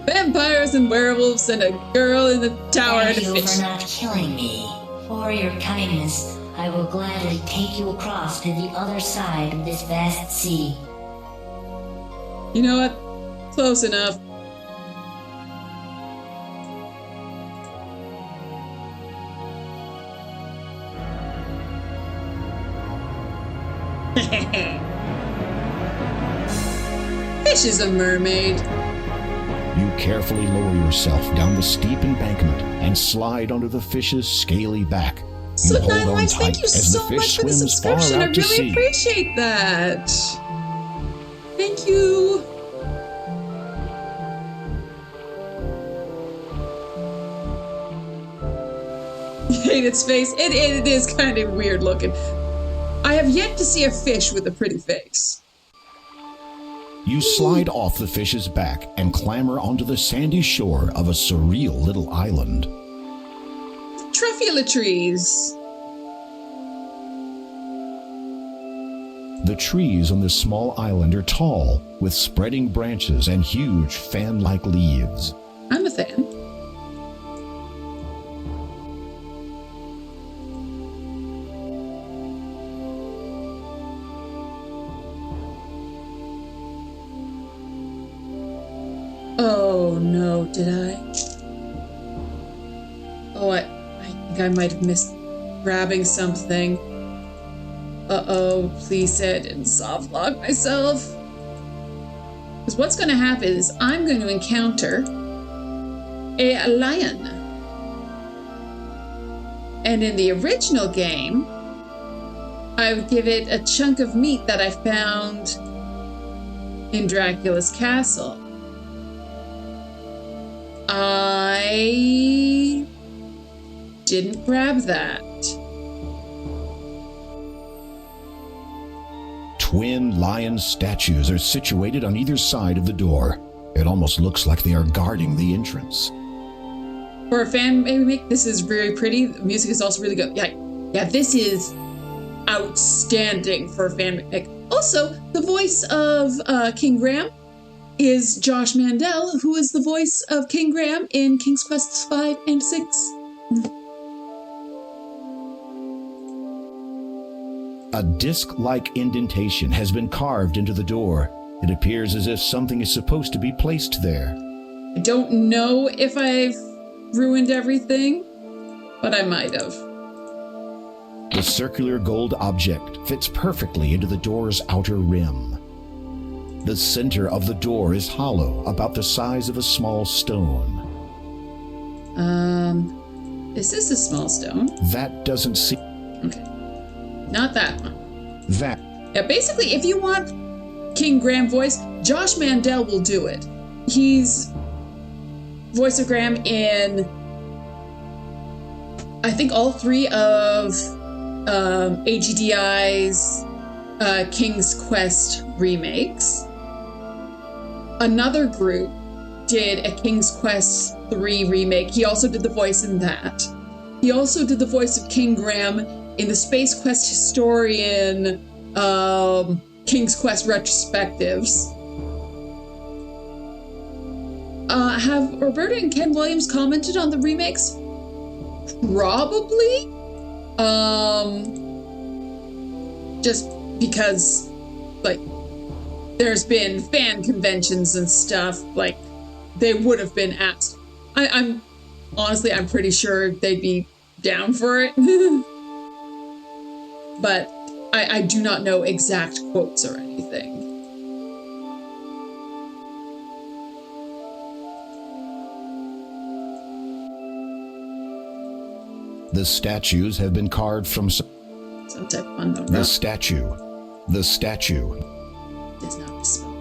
vampires and werewolves and a girl in the tower and Thank a you fish. for not killing me. For your kindness, I will gladly take you across to the other side of this vast sea. You know what? Close enough. Fish is a mermaid. You carefully lower yourself down the steep embankment and slide onto the fish's scaly back. You So hold Nine on Lives, tight thank you as the so fish much for the swims far subscription. I out to really sea. appreciate that. Thank you. hate its face. It is kind of weird looking. I have yet to see a fish with a pretty face. You slide off the fish's back and clamber onto the sandy shore of a surreal little island. Truffula trees. The trees on this small island are tall, with spreading branches and huge fan-like leaves. I'm a fan. Oh no, did I? Oh, I think I might have missed grabbing something. Uh-oh, please say I didn't soft lock myself. Because what's going to happen is I'm going to encounter a lion. And in the original game, I would give it a chunk of meat that I found in Dracula's castle. I didn't grab that. Twin lion statues are situated on either side of the door. It almost looks like they are guarding the entrance. For a fan remake, this is very pretty. The music is also really good. Yeah, this is outstanding for a fan remake. Also, the voice of King Graham is Josh Mandel, who is the voice of King Graham in King's Quest 5 and 6. A disc-like indentation has been carved into the door. It appears as if something is supposed to be placed there. I don't know if I've ruined everything, but I might have. The circular gold object fits perfectly into the door's outer rim. The center of the door is hollow, about the size of a small stone. Is this a small stone? That doesn't seem... Okay. Not that one. That. Yeah, basically, if you want King Graham voice, Josh Mandel will do it. He's voice of Graham in, I think, all three of AGDI's King's Quest remakes. Another group did a King's Quest 3 remake. He also did the voice in that. He also did the voice of King Graham in the Space Quest Historian King's Quest retrospectives. Have Roberta and Ken Williams commented on the remakes? Probably. Just because, like, there's been fan conventions and stuff, like, they would have been asked. I'm honestly, I'm pretty sure they'd be down for it. But I do not know exact quotes or anything. The statues have been carved from some type of unknown rock. The statue does not respond.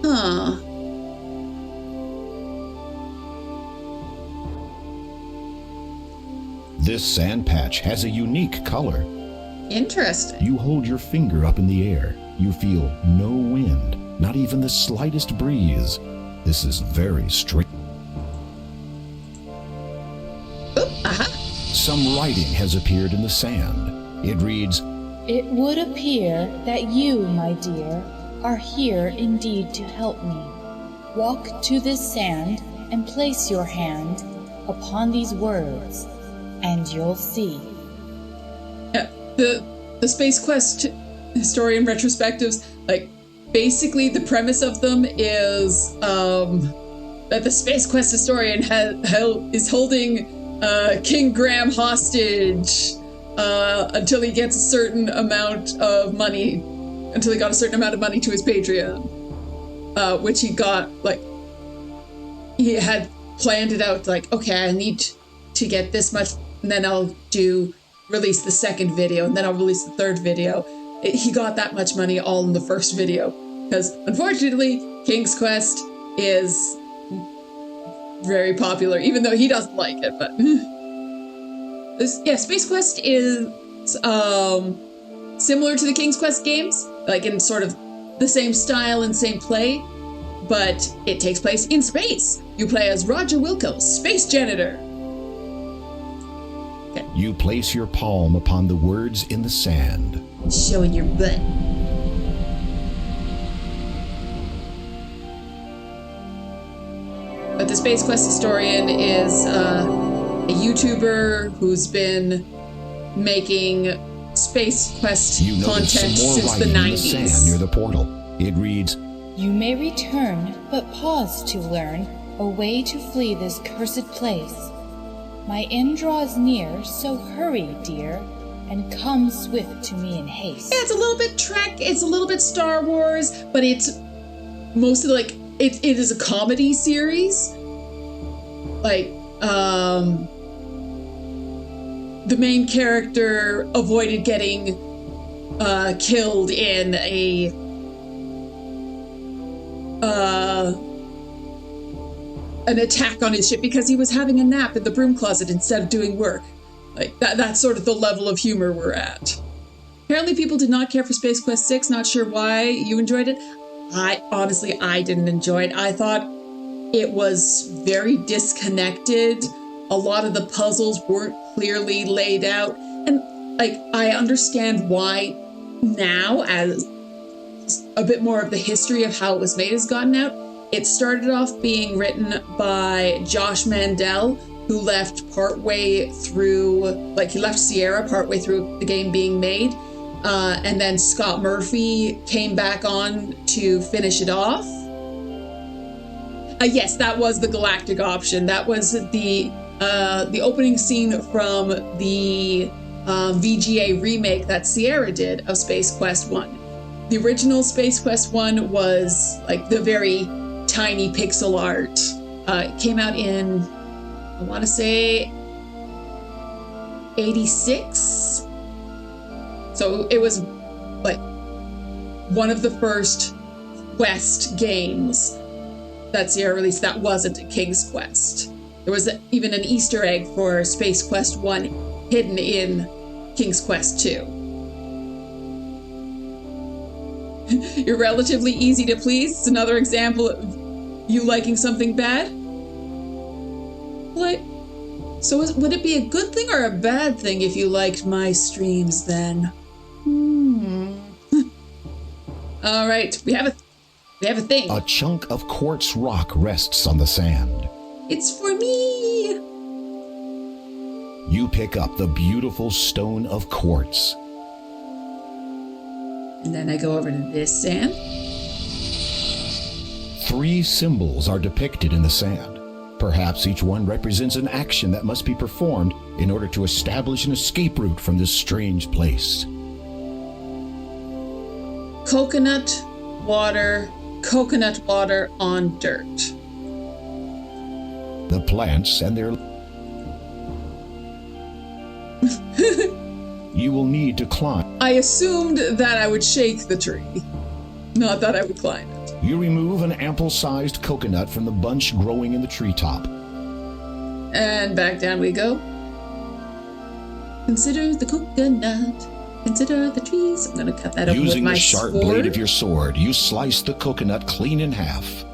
Huh. This sand patch has a unique color. Interesting. You hold your finger up in the air. You feel no wind, not even the slightest breeze. This is very strange. Some writing has appeared in the sand. It reads, "It would appear that you, my dear, are here indeed to help me. Walk to this sand and place your hand upon these words, and you'll see." Yeah, the Space Quest Historian retrospectives, like, basically the premise of them is that the Space Quest Historian is holding King Graham hostage until he gets a certain amount of money, until he got a certain amount of money to his Patreon, which he got, like, he had planned it out, like, okay, I need to get this much, and then I'll release the second video, and then I'll release the third video. He got that much money all in the first video, because unfortunately, King's Quest is very popular, even though he doesn't like it. But yeah, Space Quest is similar to the King's Quest games, like in sort of the same style and same play, but it takes place in space. You play as Roger Wilco, space janitor. Okay. You place your palm upon the words in the sand. Showing your butt. But the Space Quest historian is a YouTuber who's been making Space Quest content since the 90s. The sand near the portal. It reads, You may return, but pause to learn a way to flee this cursed place. My end draws near, so hurry, dear, and come swift to me in haste. Yeah, it's a little bit Trek, it's a little bit Star Wars, but it's mostly like, it is a comedy series. Like, the main character avoided getting killed in an attack on his ship because he was having a nap in the broom closet instead of doing work. Like, that's sort of the level of humor we're at. Apparently people did not care for Space Quest 6, not sure why you enjoyed it. I didn't enjoy it. I thought it was very disconnected. A lot of the puzzles weren't clearly laid out. And, like, I understand why now, as a bit more of the history of how it was made has gotten out. It started off being written by Josh Mandel, who left partway through, like, he left Sierra partway through the game being made. And then Scott Murphy came back on to finish it off. Yes, that was the Galactic option. That was the opening scene from the VGA remake that Sierra did of Space Quest 1. The original Space Quest 1 was like the very tiny pixel art. It came out in, I want to say, 86. So it was like one of the first Quest games that Sierra released that wasn't a King's Quest. There was even an Easter egg for Space Quest 1 hidden in King's Quest 2. You're relatively easy to please. It's another example of you liking something bad. What? So would it be a good thing or a bad thing if you liked my streams then? All right, we have a thing. A chunk of quartz rock rests on the sand. It's for me. You pick up the beautiful stone of quartz. And then I go over to this sand. 3 symbols are depicted in the sand. Perhaps each one represents an action that must be performed in order to establish an escape route from this strange place. Coconut water on dirt. The plants and their... You will need to climb. I assumed that I would shake the tree, not that I would climb it. You remove an ample-sized coconut from the bunch growing in the treetop. And back down we go. Consider the coconut. Consider the trees. I'm going to cut that open with my sword. Using the sharp blade of your sword, you slice the coconut clean in half.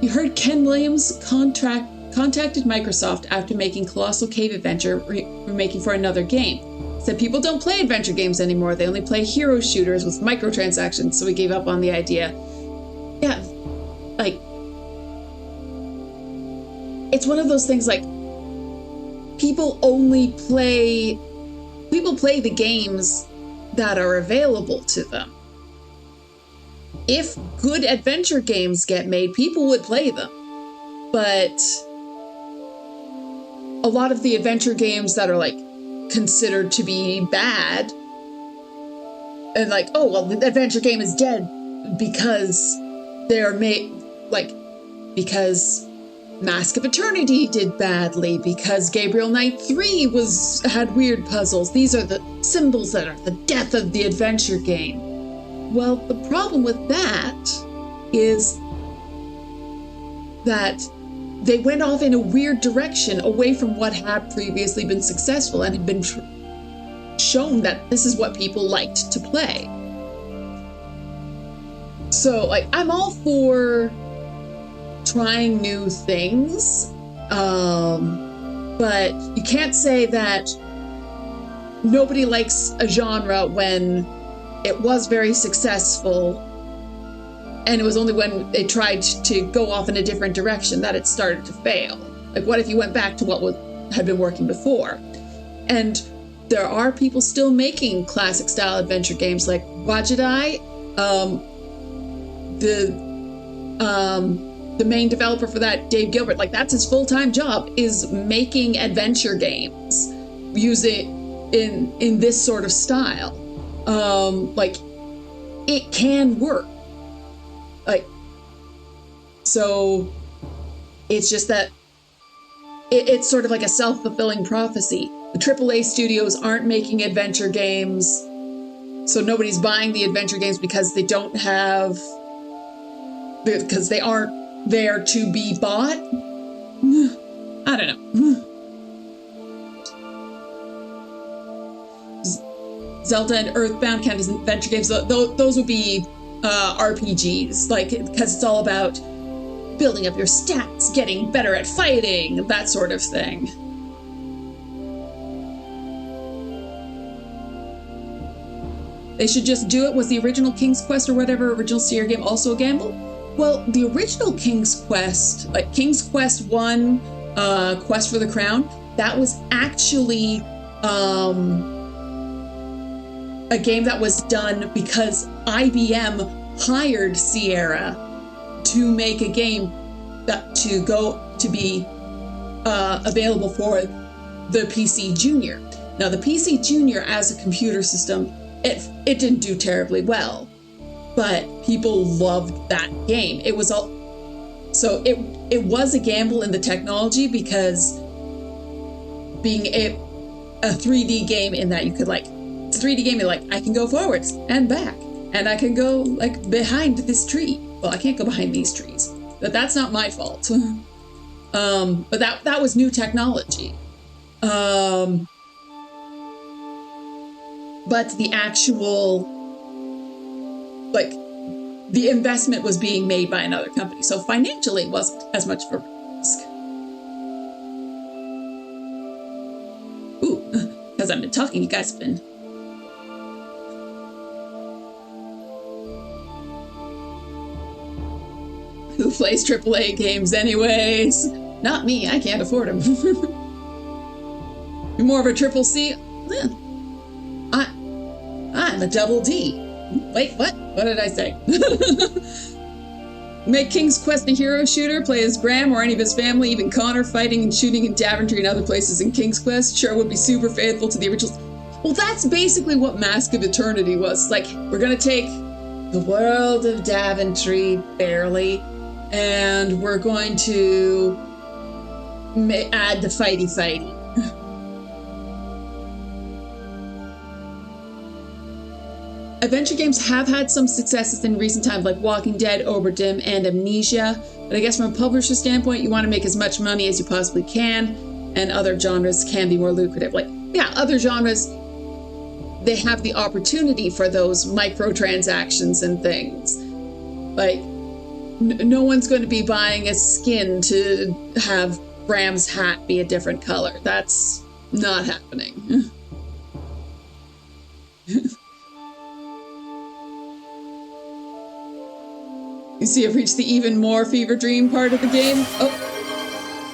You heard Ken Williams contacted Microsoft after making Colossal Cave Adventure remaking for another game. Said people don't play adventure games anymore. They only play hero shooters with microtransactions, so we gave up on the idea. Yeah, like, it's one of those things like, people play the games that are available to them. If good adventure games get made, people would play them. But a lot of the adventure games that are like considered to be bad, and like, oh, well, the adventure game is dead because they're made, like, because Mask of Eternity did badly, because Gabriel Knight 3 had weird puzzles. These are the symbols that are the death of the adventure game. Well, the problem with that is that they went off in a weird direction away from what had previously been successful and had been shown that this is what people liked to play. So, like, I'm all for trying new things, but you can't say that nobody likes a genre when it was very successful, and it was only when they tried to go off in a different direction that it started to fail. Like, what if you went back to what had been working before? And there are people still making classic style adventure games like Wajidai. The main developer for that, Dave Gilbert, like, that's his full-time job, is making adventure games using in this sort of style. Like, it can work. Like, so it's just that it's sort of like a self-fulfilling prophecy. The AAA studios aren't making adventure games, so nobody's buying the adventure games because they aren't there to be bought. I don't know. Zelda and Earthbound count as adventure games. Those would be RPGs, like, because it's all about building up your stats, getting better at fighting, that sort of thing. They should just do it. Was the original King's Quest or whatever original Sierra game also a gamble? Well, the original King's Quest, like King's Quest 1, Quest for the Crown, that was actually a game that was done because IBM hired Sierra to make a game that to be available for the PC Junior. Now, the PC Junior as a computer system, it didn't do terribly well, but people loved that game. It was so it was a gamble in the technology, because being a 3D game in that you could, like, it's a 3D game, you're like, I can go forwards and back, and I can go, like, behind this tree. Well, I can't go behind these trees, but that's not my fault. But that was new technology. But the actual, like, the investment was being made by another company. So financially, it wasn't as much of a risk. Ooh, because I've been talking, you guys have been. Who plays AAA games anyways? Not me, I can't afford them. You're more of a triple C? I'm a double D. Wait, what? What did I say? Make King's Quest a hero shooter, play as Graham or any of his family, even Connor, fighting and shooting in Daventry and other places in King's Quest. Sure would be super faithful to the originals. Well, that's basically what Mask of Eternity was. Like, we're gonna take the world of Daventry, barely, and we're going to add the fighty. Adventure games have had some successes in recent times, like Walking Dead, Oberdin, and Amnesia. But I guess from a publisher standpoint, you want to make as much money as you possibly can, and other genres can be more lucrative. Like, yeah, other genres, they have the opportunity for those microtransactions and things. Like, no one's going to be buying a skin to have Bram's hat be a different color. That's not happening. You see, I've reached the even more fever dream part of the game. Oh,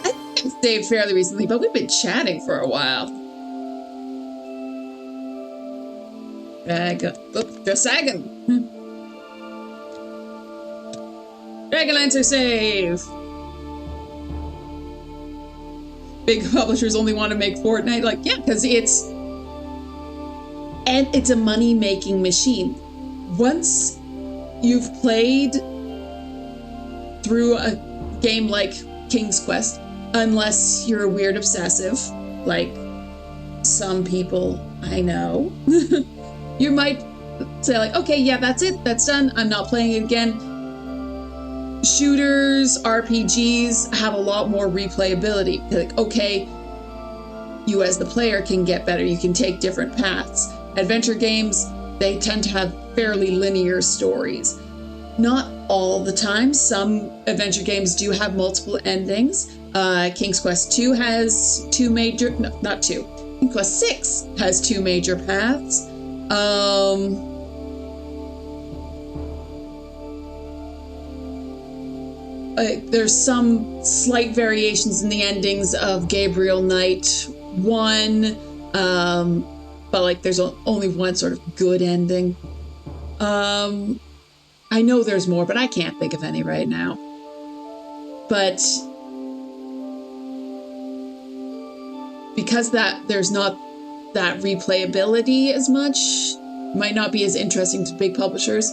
I think I've saved fairly recently, but we've been chatting for a while. Dragon. Dragonlancer save. Big publishers only want to make Fortnite. Like, yeah, because it's a money-making machine. Once you've played through a game like King's Quest, unless you're a weird obsessive, like some people I know, you might say, like, okay, yeah, that's it, that's done, I'm not playing it again. shooters, RPGs have a lot more replayability. Like, okay, you as the player can get better. You can take different paths. Adventure games, they tend to have fairly linear stories. Not all the time. Some adventure games do have multiple endings. King's Quest 2 has two major... No, not two. King's Quest 6 has two major paths. There's some slight variations in the endings of Gabriel Knight 1, but like there's only one sort of good ending. I know there's more, but I can't think of any right now. But because there's not that replayability as much, might not be as interesting to big publishers.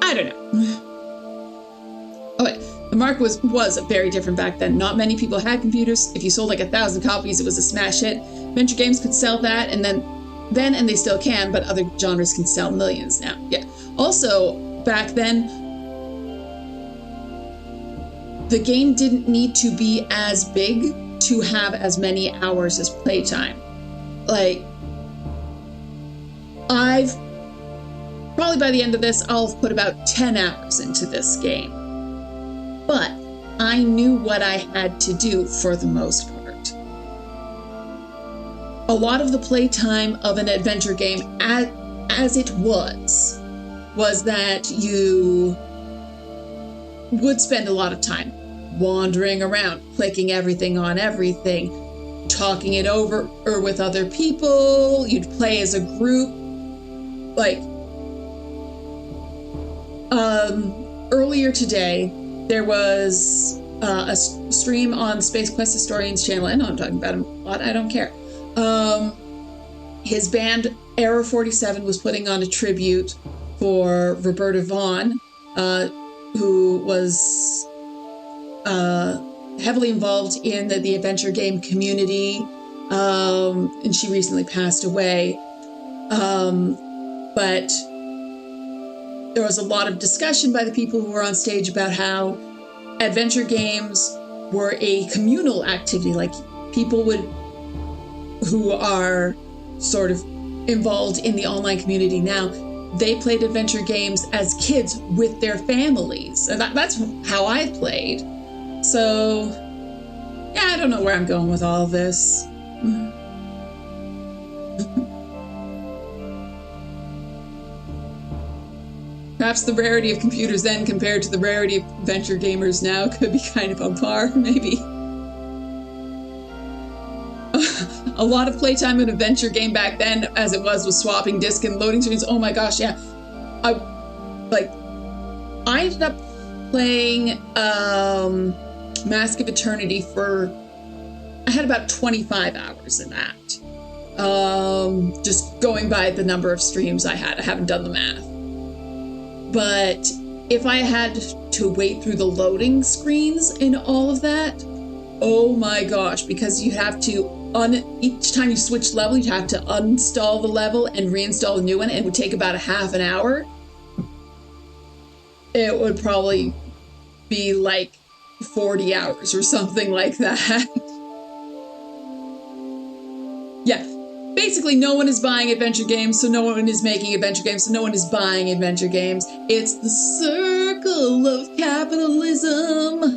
I don't know. Okay, the market was very different back then. Not many people had computers. If you sold like 1,000 copies, it was a smash hit. Adventure games could sell that, and then and they still can, but other genres can sell millions now. Yeah. Also, back then, the game didn't need to be as big to have as many hours as playtime. Like, probably by the end of this, I'll put about 10 hours into this game. But I knew what I had to do for the most part. A lot of the playtime of an adventure game, as it was that you would spend a lot of time wandering around, clicking everything on everything, talking it over or with other people. You'd play as a group. Like, earlier today, there was a stream on Space Quest Historian's channel. I know I'm talking about him a lot. I don't care. His band Error 47 was putting on a tribute for Roberta Vaughn, who was heavily involved in the adventure game community, and she recently passed away. But there was a lot of discussion by the people who were on stage about how adventure games were a communal activity. Like, people who are sort of involved in the online community now, they played adventure games as kids with their families. And that's how I played. So, yeah, I don't know where I'm going with all of this. Perhaps the rarity of computers then compared to the rarity of adventure gamers now could be kind of on par, maybe. A lot of playtime in an adventure game back then, as it was swapping disk and loading screens. Oh my gosh, yeah. I ended up playing Mask of Eternity I had about 25 hours in that. Just going by the number of streams I had. I haven't done the math. But if I had to wait through the loading screens in all of that, oh my gosh, because you have to, each time you switch level, you'd have to uninstall the level and reinstall a new one. It would take about a half an hour. It would probably be like 40 hours or something like that. Yeah. Basically, no one is buying adventure games, so no one is making adventure games, so no one is buying adventure games. It's the circle of capitalism.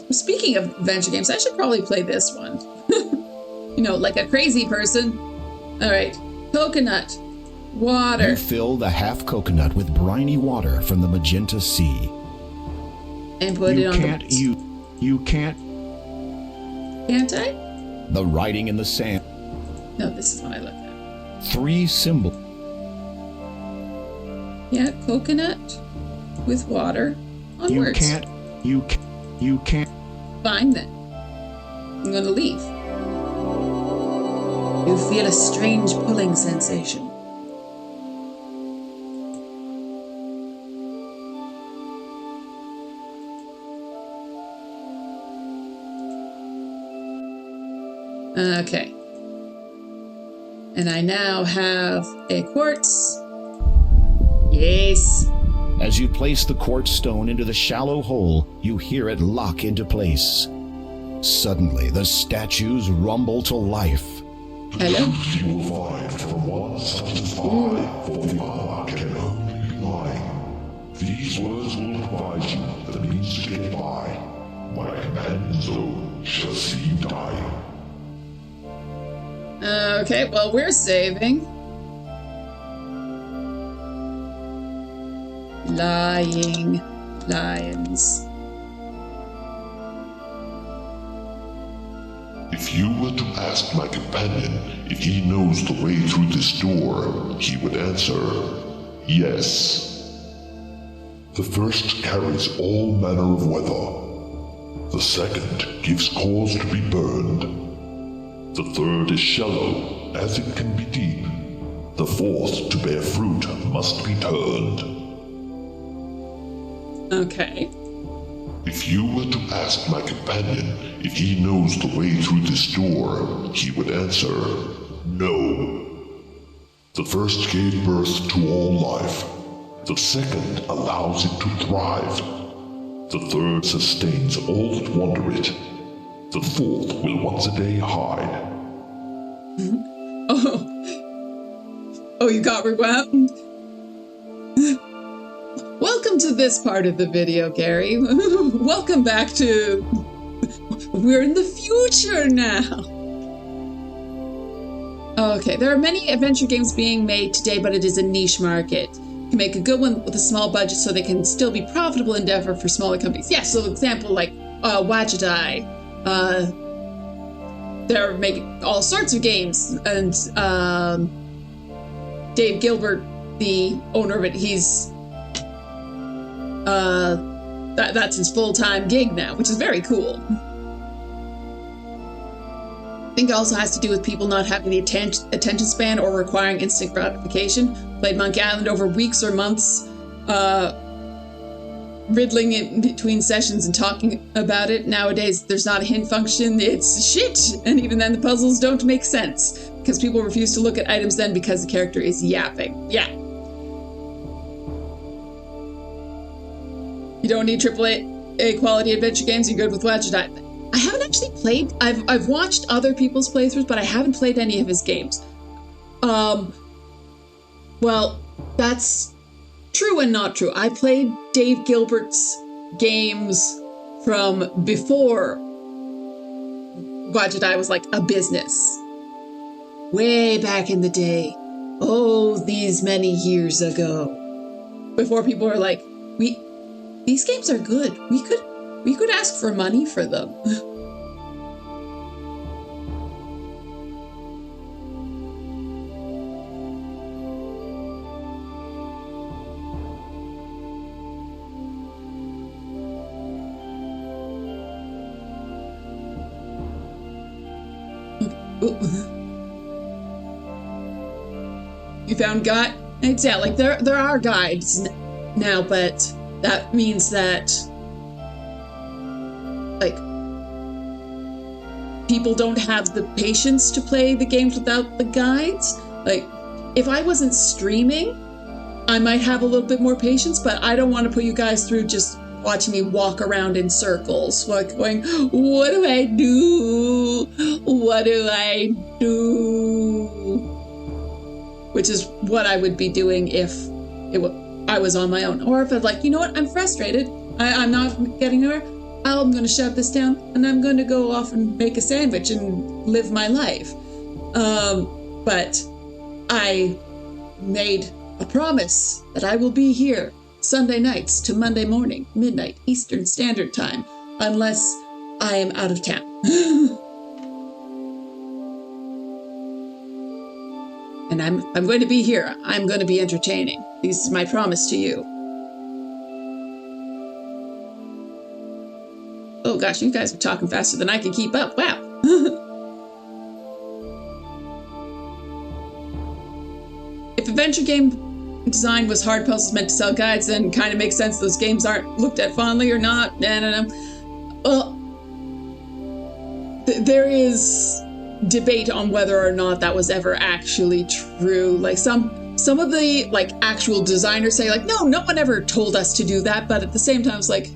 Speaking of adventure games, I should probably play this one. You know, like a crazy person. All right. Coconut. Water. You fill the half coconut with briny water from the magenta sea. And put it on You can't. Can't I? The writing in the sand. No, this is what I looked at. 3 symbols. Yeah, coconut with water on words. You can't. Fine then. I'm gonna leave. You feel a strange pulling sensation. Okay. And I now have a quartz Yes. As you place the quartz stone into the shallow hole, you hear it lock into place. Suddenly, the statues rumble to life. Hello? You will find from one satisfied, for the other can only be lying. These words will provide you the means to get by. My companion's own shall see you die. Okay, well, we're saving. Lying lions. If you were to ask my companion if he knows the way through this door, he would answer, yes. The first carries all manner of weather. The second gives cause to be burned. The third is shallow, as it can be deep. The fourth, to bear fruit, must be turned. Okay. If you were to ask my companion if he knows the way through this door, he would answer, no. The first gave birth to all life. The second allows it to thrive. The third sustains all that wander it. The fourth will once a day hide. Oh, you got rewound? Welcome to this part of the video, Gary. Welcome back to... We're in the future now. Okay, there are many adventure games being made today, but it is a niche market. You can make a good one with a small budget so they can still be profitable endeavor for smaller companies. Yeah, so example like Wajidai. They're making all sorts of games, and Dave Gilbert, the owner of it, he's that's his full-time gig now, which is very cool. I think it also has to do with people not having the attention span or requiring instant gratification. Played Monkey Island over weeks or months, riddling it in between sessions and talking about it. Nowadays, there's not a hint function. It's shit. And even then, the puzzles don't make sense because people refuse to look at items then because the character is yapping. Yeah. You don't need AAA quality adventure games. You're good with Wajidai. I haven't actually played. I've watched other people's playthroughs, but I haven't played any of his games. Well, that's true and not true. I played Dave Gilbert's games from before Wajidai was like a business. Way back in the day. Oh, these many years ago. Before people were like, these games are good. We could ask for money for them. You found guide? Yeah, like there are guides now, but that means that like people don't have the patience to play the games without the guides. Like if I wasn't streaming, I might have a little bit more patience, but I don't want to put you guys through just watching me walk around in circles, like going, what do I do? What do I do? Which is what I would be doing if I was on my own. Or if I'm like, you know what, I'm frustrated. I'm not getting anywhere. I'm going to shut this down and I'm going to go off and make a sandwich and live my life. But I made a promise that I will be here Sunday nights to Monday morning, midnight, Eastern Standard Time, unless I am out of town. And I'm going to be here. I'm going to be entertaining. This is my promise to you. Oh gosh, you guys are talking faster than I can keep up. Wow. If adventure game design was hard puzzles meant to sell guides, then kind of makes sense those games aren't looked at fondly or not. No. Well, there is debate on whether or not that was ever actually true. Like some some of the like actual designers say like, no one ever told us to do that. But at the same time, it's like,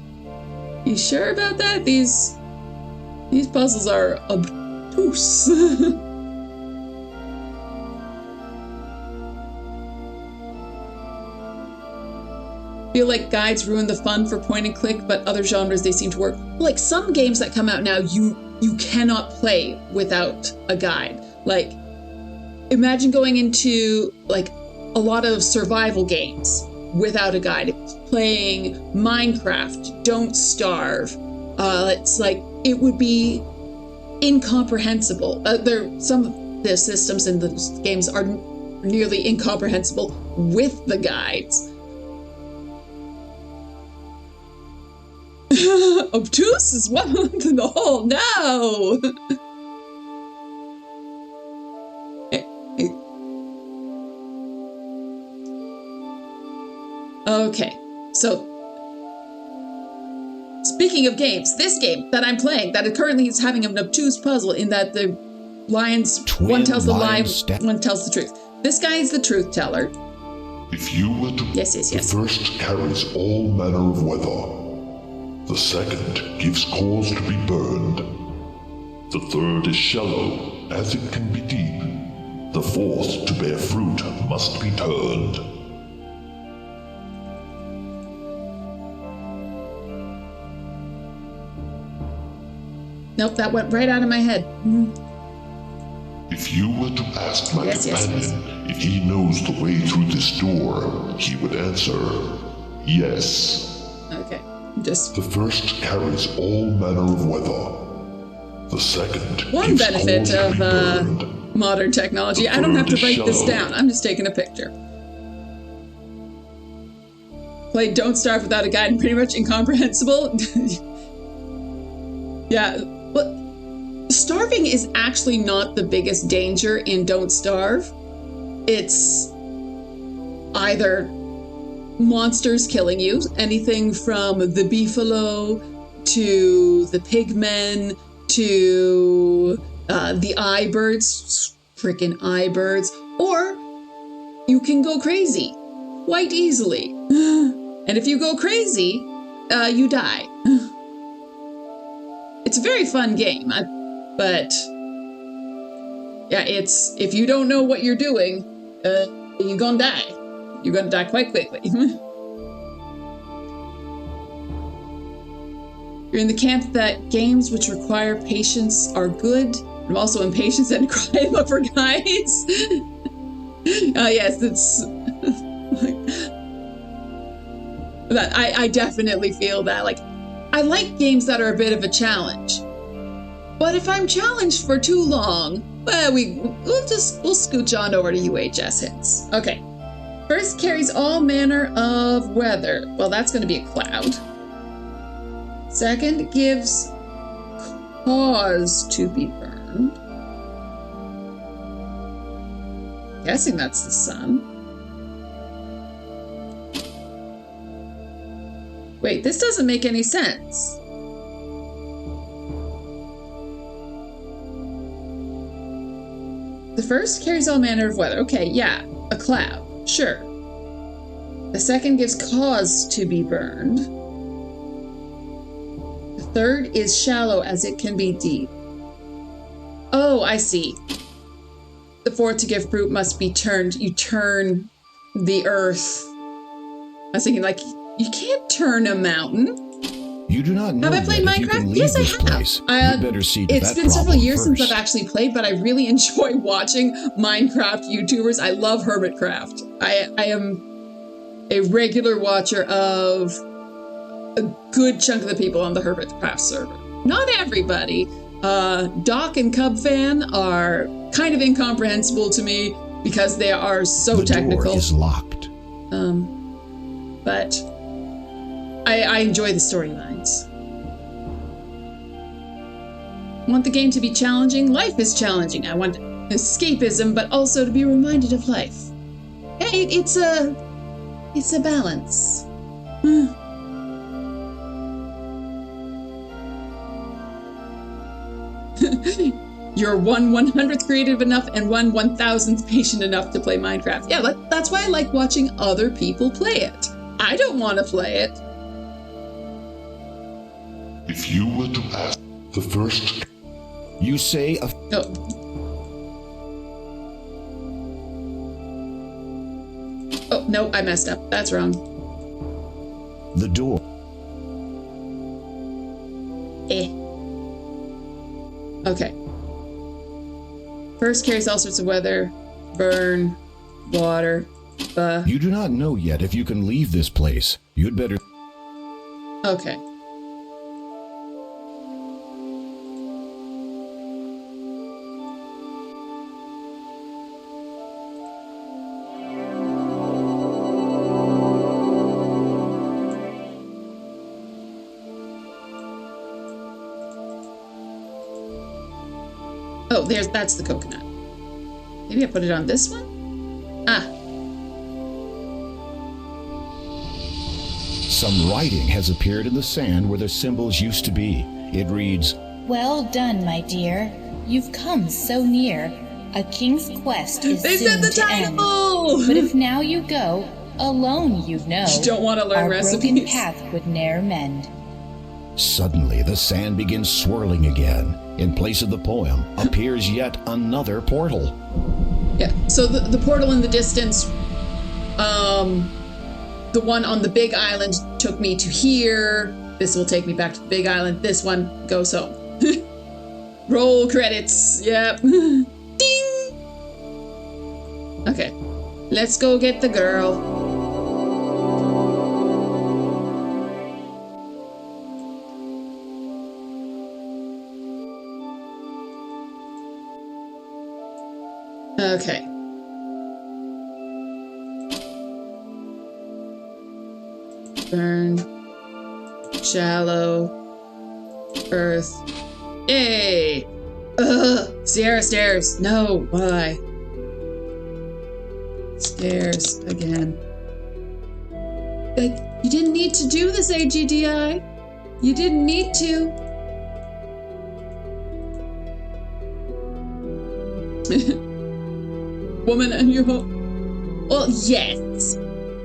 you sure about that? These puzzles are obtuse. Feel like guides ruin the fun for point and click, but other genres they seem to work. Like some games that come out now, you cannot play without a guide. Like, imagine going into like a lot of survival games without a guide. Playing Minecraft, Don't Starve. It's like it would be incomprehensible. Some of the systems in the games are nearly incomprehensible with the guides. Obtuse is one to the hole. No. Okay, so speaking of games, this game that I'm playing that currently is having an obtuse puzzle in that the lions, one tells the lie, one tells the truth. This guy is the truth teller. If you were to, yes. The first carries all manner of weather. The second gives cause to be burned. The third is shallow, as it can be deep. The fourth, to bear fruit, must be turned. Nope, that went right out of my head. If you were to ask my companion if he knows the way through this door, he would answer, yes. Okay. The first carries all manner of weather. The second one gives benefit cause to of be burned. Modern technology, I don't have to write this down. I'm just taking a picture. Played Don't Starve without a guide and pretty much incomprehensible. Yeah, but starving is actually not the biggest danger in Don't Starve. It's either monsters killing you, anything from the beefalo to the pigmen to the eye birds, frickin' eye birds, or you can go crazy quite easily. And if you go crazy, you die. It's a very fun game, but yeah, if you don't know what you're doing, you're gonna die. You're gonna die quite quickly. You're in the camp that games which require patience are good. I'm also impatient and crying up for guides. Yes, it's that I definitely feel that. Like, I like games that are a bit of a challenge, but if I'm challenged for too long, well, we'll scooch on over to UHS hints. Okay. First carries all manner of weather. Well, that's going to be a cloud. Second gives cause to be burned. Guessing that's the sun. Wait, this doesn't make any sense. The first carries all manner of weather. Okay, yeah, a cloud. Sure. The second gives cause to be burned. The third is shallow as it can be deep. Oh, I see. The fourth to give fruit must be turned. You turn the earth. I was thinking, like, you can't turn a mountain. You do not know. Have I played Minecraft? Yes, I have. You better see it's that been several years first. since I've actually played, but I really enjoy watching Minecraft YouTubers. I love Hermitcraft. I am a regular watcher of a good chunk of the people on the Hermitcraft server. Not everybody. Doc and Cub Fan are kind of incomprehensible to me because they are so technical. The door is locked. But I enjoy the storylines. I want the game to be challenging. Life is challenging. I want escapism, but also to be reminded of life. Hey, it's a balance. You're 1/100th creative enough and 1/1000th patient enough to play Minecraft. Yeah, that's why I like watching other people play it. I don't want to play it. If you were to ask the first... You say a... Oh, no, I messed up. That's wrong. The door. Okay. First carries all sorts of weather, burn, water, You do not know yet if you can leave this place. You'd better... Okay. Oh, that's the coconut. Maybe I put it on this one? Some writing has appeared in the sand where the symbols used to be. It reads, Well done, my dear. You've come so near. A king's quest is They soon said the to title! end. But if now you go, alone you'd know. You don't want to learn our recipes. broken path would ne'er mend. Suddenly, the sand begins swirling again. In place of the poem appears yet another portal. Yeah, so the portal in the distance, the one on the big island took me to here. This will take me back to the big island. This one goes home. Roll credits. Yep. Ding! Okay, let's go get the girl. Okay. Burn. Shallow. Earth. Yay! Ugh! Sierra stairs. No, why? Stairs again. You didn't need to do this, AGDI. You didn't need to. Woman and your home. Well, yes,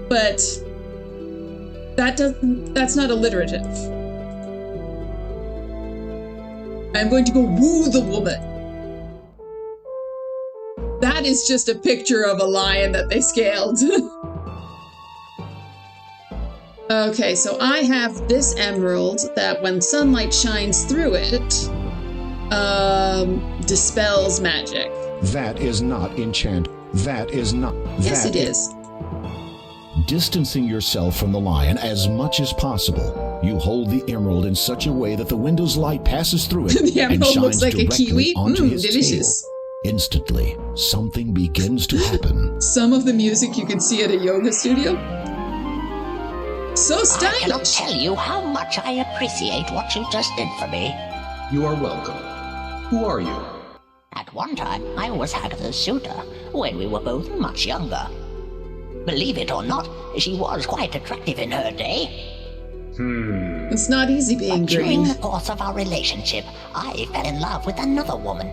but that's not alliterative. I'm going to go woo the woman. That is just a picture of a lion that they scaled. Okay, so I have this emerald that when sunlight shines through it, dispels magic. That is not enchant. That is not. Yes, it is. Distancing yourself from the lion as much as possible, you hold the emerald in such a way that the window's light passes through it The and emerald shines looks like a directly kiwi. onto his Delicious. tail. Instantly, something begins to happen. Some of the music you can see at a yoga studio. So stylish. I cannot tell you how much I appreciate what you just did for me. You are welcome. Who are you? At one time, I was Hagatha's suitor, when we were both much younger. Believe it or not, she was quite attractive in her day. It's not easy being During green. the course of our relationship, I fell in love with another woman.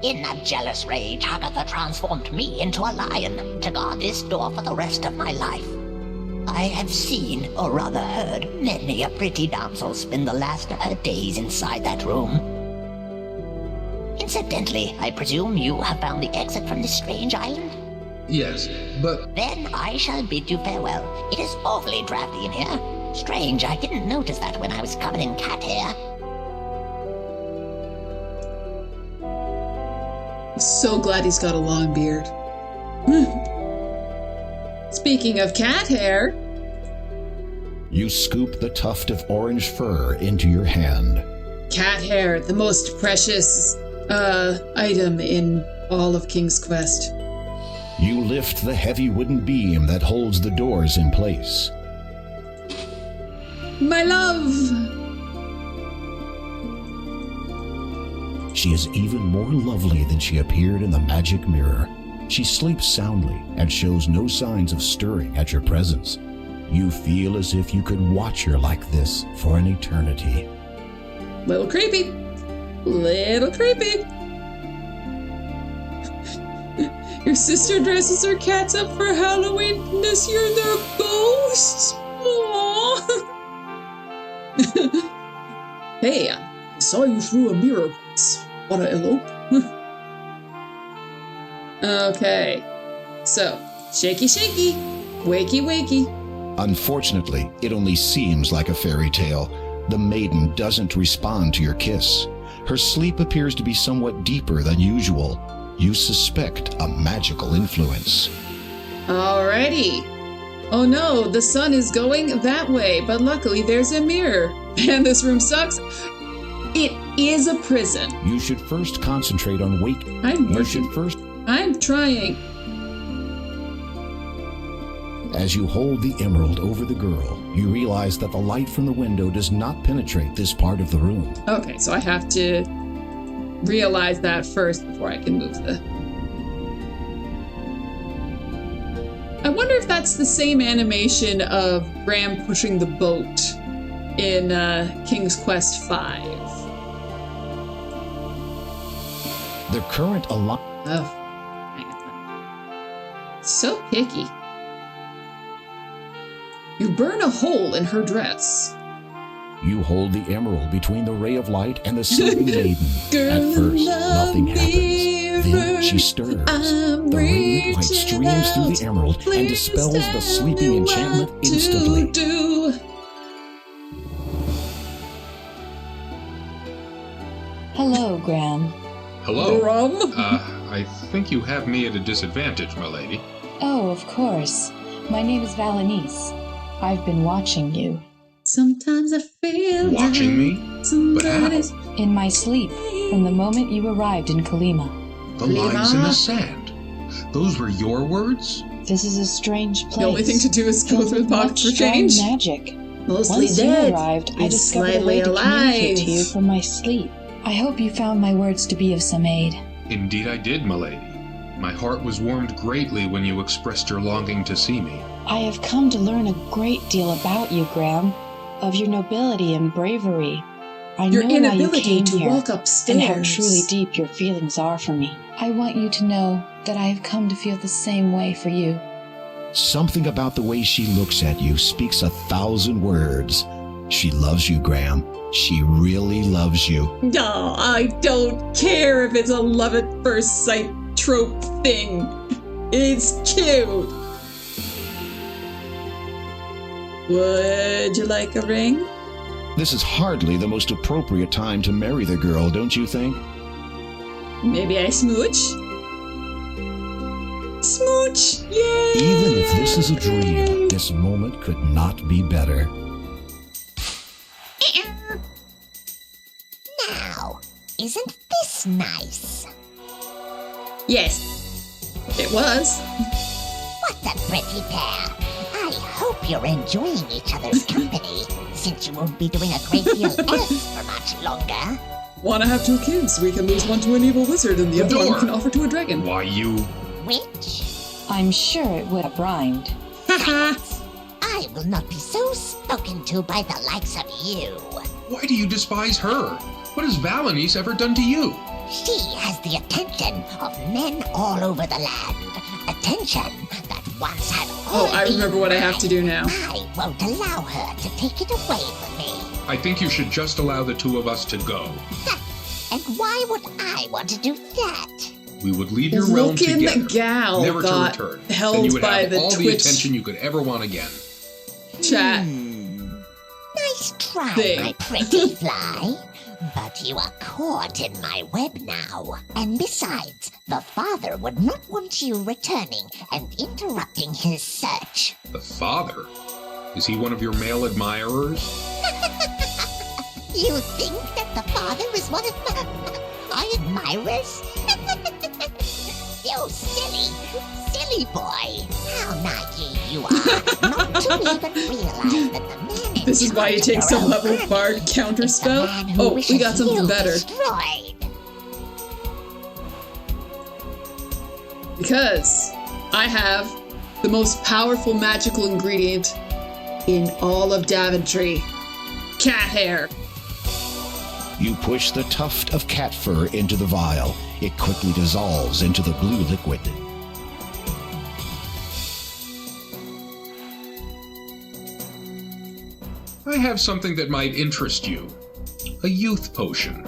In a jealous rage, Hagatha transformed me into a lion to guard this door for the rest of my life. I have seen, or rather heard, many a pretty damsel spend the last of her days inside that room. Incidentally, I presume you have found the exit from this strange island? Yes, but... Then I shall bid you farewell. It is awfully drafty in here. Strange, I didn't notice that when I was covered in cat hair. So glad he's got a long beard. Speaking of cat hair. You scoop the tuft of orange fur into your hand. Cat hair, the most precious item in all of King's Quest. You lift the heavy wooden beam that holds the doors in place. My love! She is even more lovely than she appeared in the magic mirror. She sleeps soundly and shows no signs of stirring at your presence. You feel as if you could watch her like this for an eternity. Little creepy. Little creepy. Your sister dresses her cats up for Halloween, and this year they're ghosts? Aww. Hey, I saw you through a mirror once. Wanna elope? Okay. So, shaky shaky, wakey wakey. Unfortunately, it only seems like a fairy tale. The maiden doesn't respond to your kiss. Her sleep appears to be somewhat deeper than usual. You suspect a magical influence. Alrighty. Oh no, the sun is going that way, but luckily there's a mirror. Man, this room sucks. It is a prison. You should first concentrate on waking. I'm trying. As you hold the emerald over the girl, you realize that the light from the window does not penetrate this part of the room. Okay, so I have to realize that first before I can move the... I wonder if that's the same animation of Graham pushing the boat in King's Quest V. The current Oh, so picky. You burn a hole in her dress. You hold the emerald between the ray of light and the sleeping maiden. At first, nothing happens. Then she stirs. The radiant light streams through the emerald and dispels the sleeping enchantment instantly. Hello, Graham. Hello. Rum? I think you have me at a disadvantage, my lady. Oh, of course. My name is Valenice. I've been watching you. Sometimes I feel Watching me? But how? In my sleep, from the moment you arrived in Kalima. The lines in the sand. Those were your words? This is a strange place. The only thing to do is go through the box for change. Magic. Mostly Once dead. you arrived, I and discovered a slightly way to alive. communicate to you from my sleep. I hope you found my words to be of some aid. Indeed I did, my lady. My heart was warmed greatly when you expressed your longing to see me. I have come to learn a great deal about you, Graham, of your nobility and bravery. I Your know why you inability came to here walk and upstairs. how truly deep your feelings are for me. I want you to know that I have come to feel the same way for you. Something about the way she looks at you speaks 1,000 words. She loves you, Graham. She really loves you. No, I don't care if it's a love at first sight trope thing. It's cute. Would you like a ring? This is hardly the most appropriate time to marry the girl, don't you think? Maybe I smooch? Smooch! Yay! Even if this is a dream, this moment could not be better. Now, isn't this nice? Yes, it was. What a pretty pair. I hope you're enjoying each other's company, since you won't be doing a great deal else for much longer. Wanna have 2 kids? We can lose one to an evil wizard and the other one we can offer to a dragon. Why, you... Which? I'm sure it would have rhymed. I will not be so spoken to by the likes of you. Why do you despise her? What has Valenice ever done to you? She has the attention of men all over the land. Attention that once had all I remember what I have to do now. I won't allow her to take it away from me. I think you should just allow the 2 of us to go. And why would I want to do that? We would leave your realm together, the gal never to got return. held Then you would by have the all the Twitch attention you could ever want again. Chat. Nice try, Thing. my pretty fly. But you are caught in my web now. And besides, the father would not want you returning and interrupting his search. The father? Is he one of your male admirers? You think that the father is one of my admirers? You silly boy. How naive you are not to even realize that the man in This is why you take some level of bard counterspell. Oh, we got something better. Destroyed. Because I have the most powerful magical ingredient in all of Daventry. Cat hair. You push the tuft of cat fur into the vial. It quickly dissolves into the blue liquid. I have something that might interest you. A youth potion,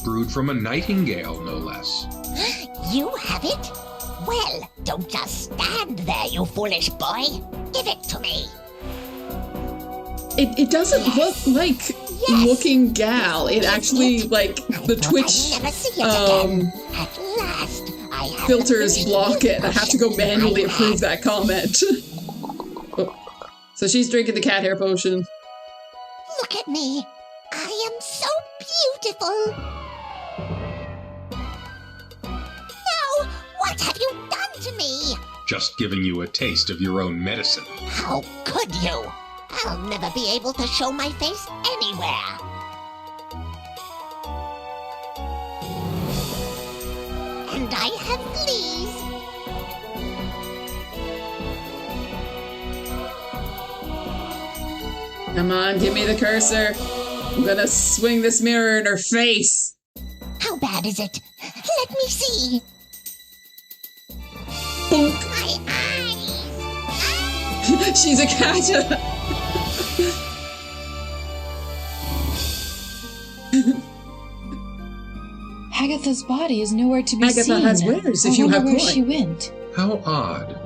brewed from a nightingale, no less. You have it? Well, don't just stand there, you foolish boy. Give it to me. It doesn't look like looking gal. It actually, like, the Twitch At last, I have filters block it. I have to go manually approve that comment. Oh. So she's drinking the cat hair potion. Look at me. I am so beautiful. No, what have you done to me? Just giving you a taste of your own medicine. How could you? I'll never be able to show my face anywhere. And I have fleas. Come on, give me the cursor. I'm gonna swing this mirror in her face. How bad is it? Let me see. Boink. My eyes. She's a cat. Agatha's body is nowhere to be seen. Agatha has wares if you have where coin. she went. How odd.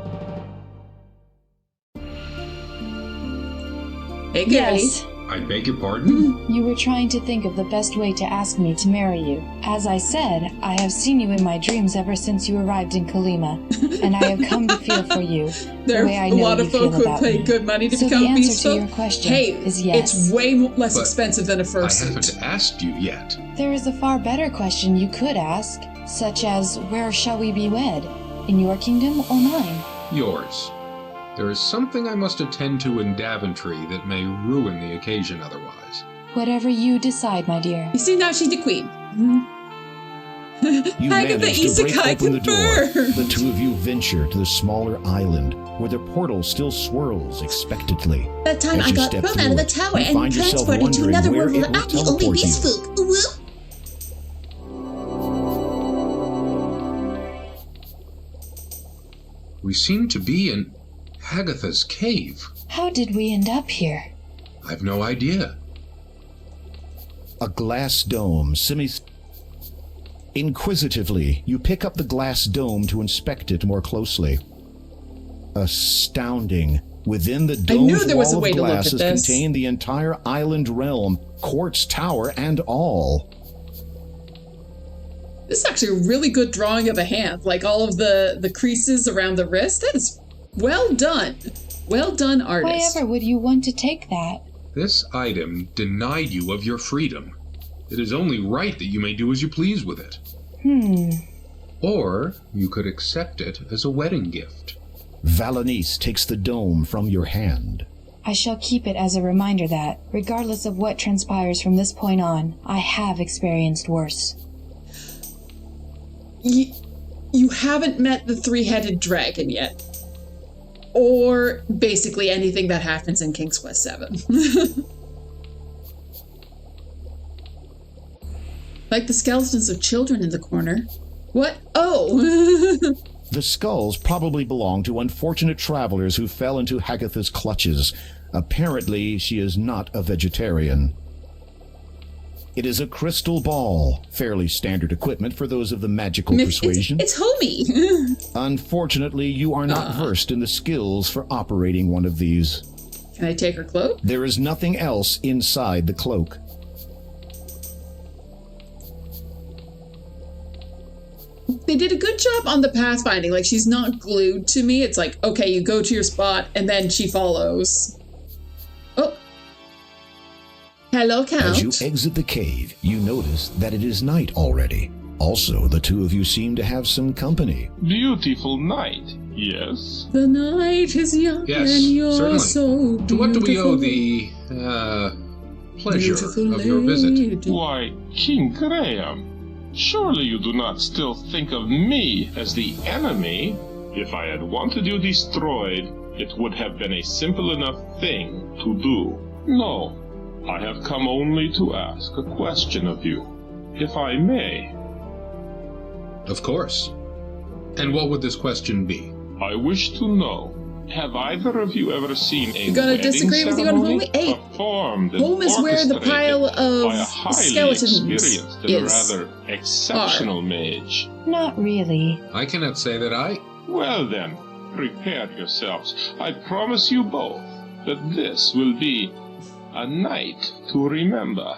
Hey, Yes. I beg your pardon? You were trying to think of the best way to ask me to marry you. As I said, I have seen you in my dreams ever since you arrived in Kalima, and I have come to feel for you There the way are I a know lot you of feel folk who about pay me. good money to So become the answer beast to folk. your question Hey, is yes. it's way less But expensive than a I fursuit. haven't asked you yet. There is a far better question you could ask, such as, where shall we be wed? In your kingdom or mine? Yours. There is something I must attend to in Daventry that may ruin the occasion otherwise. Whatever you decide, my dear. You see, now she's the queen. You Agatha manage to break Isekai open the door. confirmed. The two of you venture to the smaller island, where the portal still swirls expectantly. That time As I you got step thrown through out of the it, tower you and find yourself transported to wondering another where world it where will I'm the only teleport beast you. folk. Whoop. We seem to be in Agatha's cave. How did we end up here? I've no idea. A glass dome, Inquisitively, you pick up the glass dome to inspect it more closely. Astounding. Within the dome's there was a wall way of to look glass at is this. contained the entire island realm, quartz tower and all. This is actually a really good drawing of a hand. Like all of the creases around the wrist. That is well done. Well done, artist. Why ever would you want to take that? This item denied you of your freedom. It is only right that you may do as you please with it. Or you could accept it as a wedding gift. Valanice takes the dome from your hand. I shall keep it as a reminder that, regardless of what transpires from this point on, I have experienced worse. You haven't met the three-headed dragon yet. Or basically anything that happens in King's Quest VII. Like the skeletons of children in the corner. What? Oh! The skulls probably belong to unfortunate travelers who fell into Agatha's clutches. Apparently, she is not a vegetarian. It is a crystal ball, fairly standard equipment for those of the magical persuasion. It's homey. Unfortunately, you are not versed in the skills for operating one of these. Can I take her cloak? There is nothing else inside the cloak. They did a good job on the pathfinding. Like, she's not glued to me. It's like, okay, you go to your spot, and then she follows. Oh. Hello, Count. As you exit the cave, you notice that it is night already. Also, the two of you seem to have some company. Beautiful night, yes? The night is young Yes, and you're certainly. so beautiful. To what do we owe the, pleasure Beautiful of your visit? lady. Why, King Graham, surely you do not still think of me as the enemy? If I had wanted you destroyed, it would have been a simple enough thing to do. No, I have come only to ask a question of you, if I may. Of course. And what would this question be? I wish to know Have either of you ever seen a You're gonna wedding disagree with you on ceremony home? Hey, performed and home is where the orchestrated pile of by a highly skeletons experienced and is. rather exceptional mage? Not really. I cannot say that I... Well then, prepare yourselves. I promise you both that this will be a night to remember.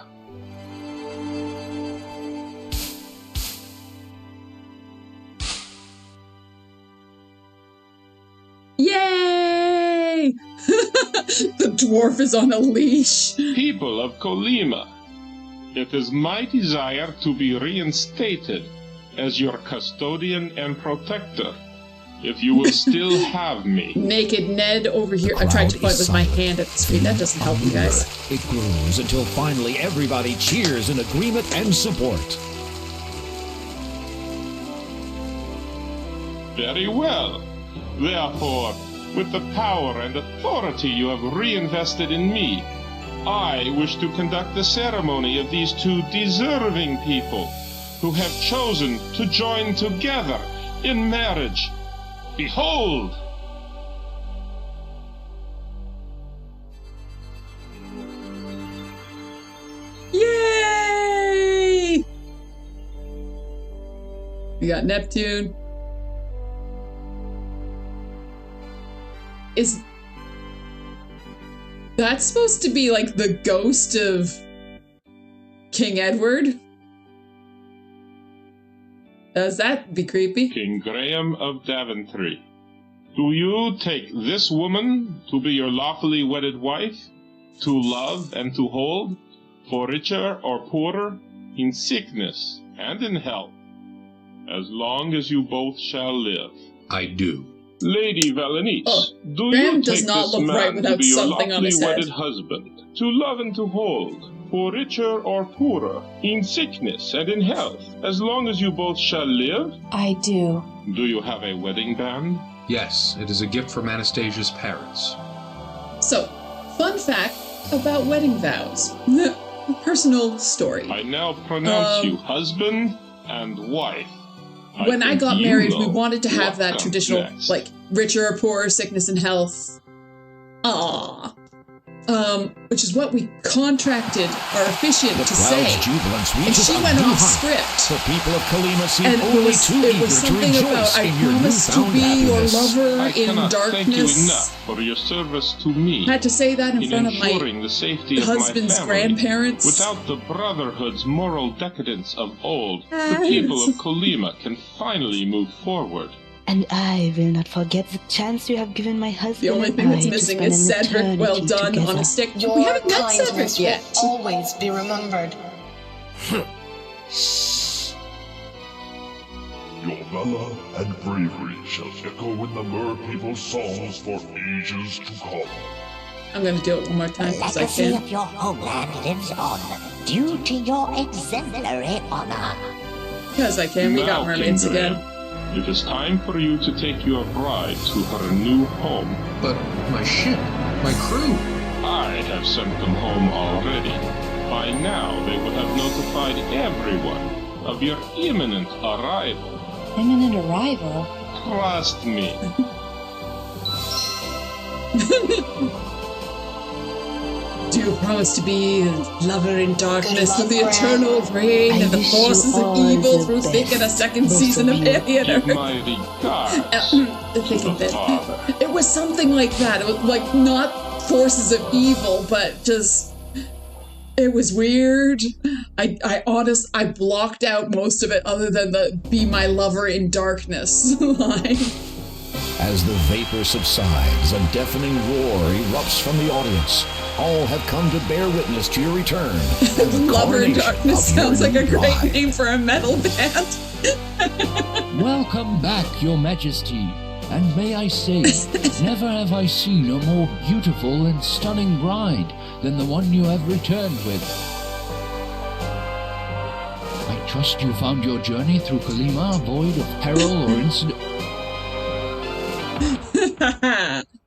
Yay! The dwarf is on a leash. People of Colima, it is my desire to be reinstated as your custodian and protector, if you will still have me. Naked Ned over here. I tried to point with my hand at the screen. That doesn't help you guys. It grows until finally everybody cheers in agreement and support. Very well. Therefore, with the power and authority you have reinvested in me, I wish to conduct the ceremony of these two deserving people who have chosen to join together in marriage. Behold! Yay! We got Neptune. Is that supposed to be like the ghost of King Edward? Does that be creepy? King Graham of Daventry, do you take this woman to be your lawfully wedded wife, to love and to hold, for richer or poorer, in sickness and in health, as long as you both shall live? I do. Lady Valenice, do Graham you does take not this look man right to without be your something on lawfully his head. wedded husband, to love and to hold, for richer or poorer, in sickness and in health, as long as you both shall live? I do. Do you have a wedding band? Yes, it is a gift from Anastasia's parents. So, fun fact about wedding vows. Personal story. I now pronounce you husband and wife. When I think got you married, we know wanted to have what that comes traditional, next. like, richer or poorer, sickness and health. Which is what we contracted our officiant to say. Jubilance And reaches she a went new off height. script. The people of Colima seem And only too it eager was to something rejoice about, I in your promise to newfound be your happiness. lover I in cannot thank you darkness. enough for your service to me. Had to say that in front of ensuring my the safety husband's of my family. grandparents. Without the brotherhood's moral decadence of old, the people of Colima can finally move forward. And I will not forget the chance you have given my husband. The only thing and that's I to missing spend is an Cedric, well eternity done, together. on a stick. Your We haven't met kindness Cedric yet. will always be remembered. Your valor and bravery shall echo in the Mer people's songs for ages to come. I'm gonna do it one more time The because I legacy can. of your homeland lives on, due to your exemplary honor. Because I can. We got Now, mermaids King again. Graham, it is time for you to take your bride to her new home. But my ship, my crew... I have sent them home already. By now, they would have notified everyone of your imminent arrival. Imminent arrival? Trust me. Do you promise to be lover in darkness Good through the luck, eternal reign I and the wish you forces of all evil the through thick and a best, second both season of of you. Alien Give Earth? my regards The thick to and the thin. father. It was something like that. It was like not forces of evil, but just it was weird. I blocked out most of it other than the "be my lover in darkness" line. As the vapor subsides, a deafening roar erupts from the audience. All have come to bear witness to your return. and the Lover in coronation darkness of your sounds like a new great bride. name for a metal band. Welcome back, Your Majesty. And may I say, never have I seen a more beautiful and stunning bride than the one you have returned with. I trust you found your journey through Colima void of peril or incident.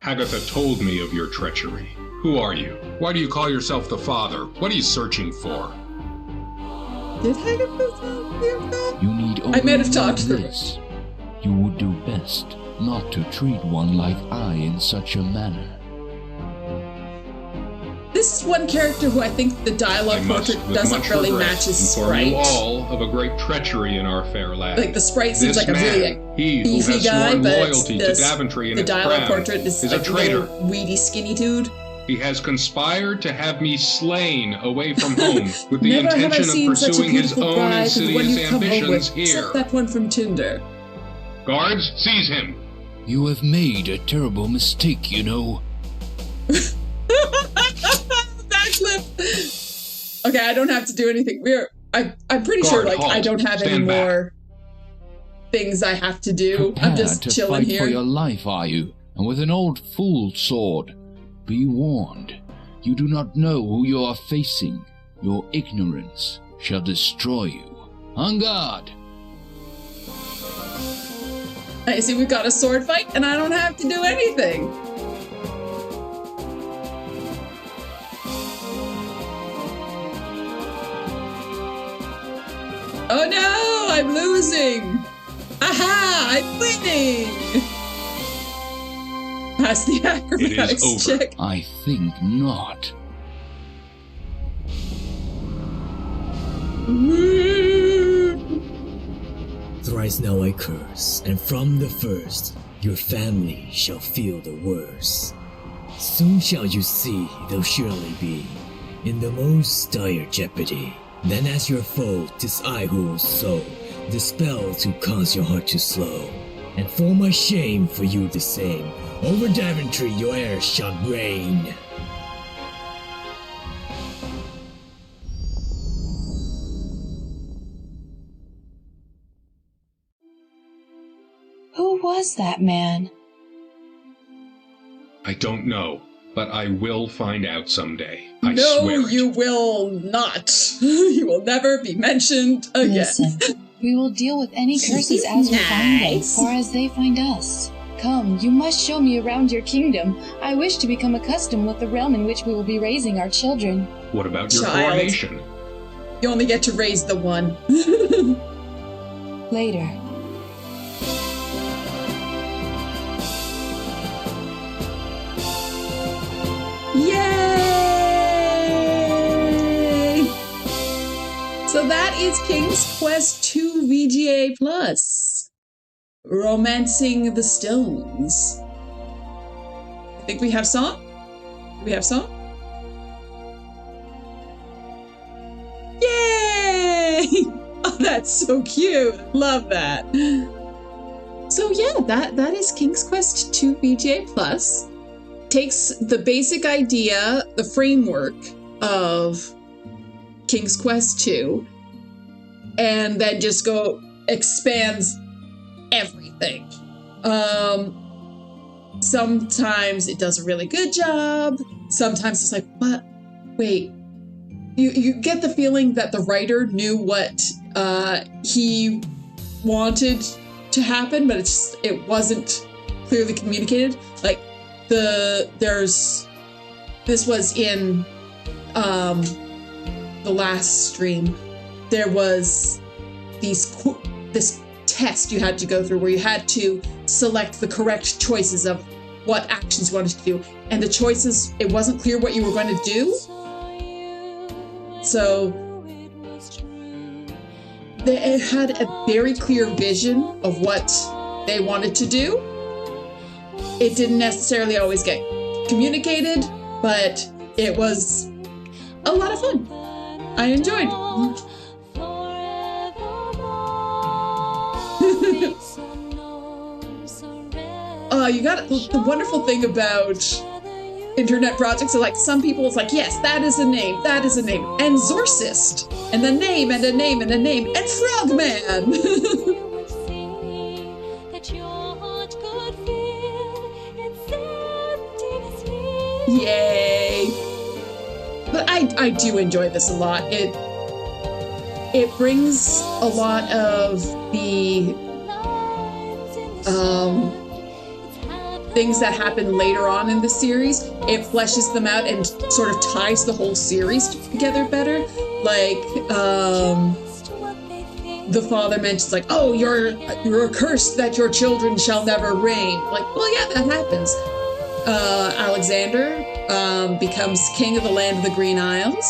Agatha told me of your treachery. Who are you? Why do you call yourself the father? What are you searching for? Did Agatha tell you that? You need only I might have talked know through this. You would do best not to treat one like I in such a manner. This is one character who I think the dialogue portrait doesn't really match his sprite. Inform you all of a great treachery in our fair lad. Like the sprite seems this like a really beefy guy, but loyalty to Daventry and the its dialogue crown portrait is a like traitor. a little weedy, skinny dude. He has conspired to have me slain away from home with the Never have I intention of seen such a pursuing his beautiful own bride as the one insidious you come home ambitions with, here. except that one from Tinder. Guards, seize him! You have made a terrible mistake, you know. Backflip! Okay, I don't have to do anything. I'm pretty sure, like, halt. I don't have any Stand back. more things I have to do. Prepared I'm just to chilling fight here. for your life, are you? And with an old fool sword. Be warned, you do not know who you are facing. Your ignorance shall destroy you. On guard! I see we've got a sword fight, and I don't have to do anything. Oh no, I'm losing. Aha, I'm winning. Pass the acrobatics check. I think not. Thrice now I curse, and from the first, your family shall feel the worst. Soon shall you see they'll surely be in the most dire jeopardy. Then as your foe, 'tis I who will sow the spell to cause your heart to slow. And for my shame, for you the same, over Daventry your heirs shall reign. Who was that man? I don't know, but I will find out someday. I No, swear it. you will not. You will never be mentioned again. Listen, we will deal with any curses as we find them, Nice. or as they find us. Come, you must show me around your kingdom. I wish to become accustomed with the realm in which we will be raising our children. What about your Child. coronation? You only get to raise the one. Later. Yay! So that is King's Quest 2 VGA Plus. Romancing the Stones. I think we have song? Do we have song? Yay! Oh, that's so cute. Love that. So yeah, that is King's Quest 2 VGA Plus. Takes the basic idea, the framework of King's Quest 2, and then just expands everything. Sometimes it does a really good job. Sometimes it's like, what? Wait. You get the feeling that the writer knew what he wanted to happen, but it wasn't clearly communicated. Like this was in the last stream. There was this test you had to go through where you had to select the correct choices of what actions you wanted to do, and the choices, it wasn't clear what you were going to do. So they had a very clear vision of what they wanted to do. It didn't necessarily always get communicated, but it was a lot of fun. I enjoyed. You got the wonderful thing about internet projects are like, some people it's like, yes, that is a name, and Zorcist, and a name, and a name, and a name, and Frogman. Yay! But I do enjoy this a lot. It brings a lot of the things that happen later on in the series. It fleshes them out and sort of ties the whole series together better. Like the father mentions like, oh, you're cursed that your children shall never reign. Like, well, yeah, that happens. Alexander becomes king of the land of the Green Isles.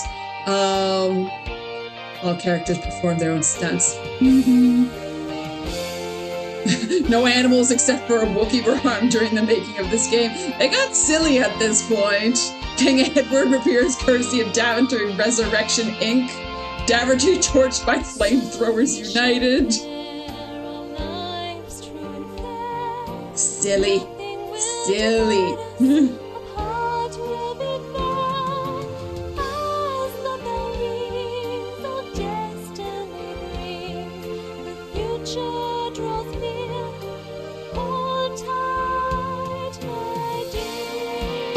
All characters perform their own stunts. No animals except for a Wookiee were harmed during the making of this game. They got silly at this point. King Edward repairs courtesy of Daventry Resurrection Inc. Daventry torched by Flamethrowers United. Silly.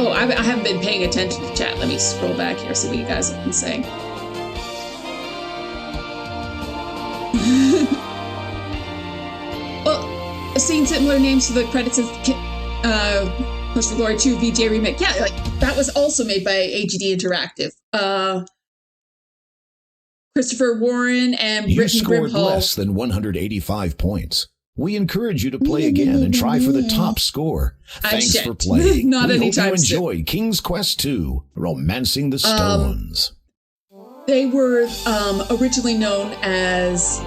Oh, I haven't been paying attention to chat. Let me scroll back here, see what you guys have been saying. Well, seeing similar names to the credits of Push for Glory 2 VGA remake. Yeah, like that was also made by AGD Interactive. Christopher Warren and You Brittany scored Brimhall. less than 185 points. We encourage you to play again and try for the top score. Thanks for playing. Not we hope anytime you soon. enjoyed King's Quest II, Romancing the Stones. They were originally known as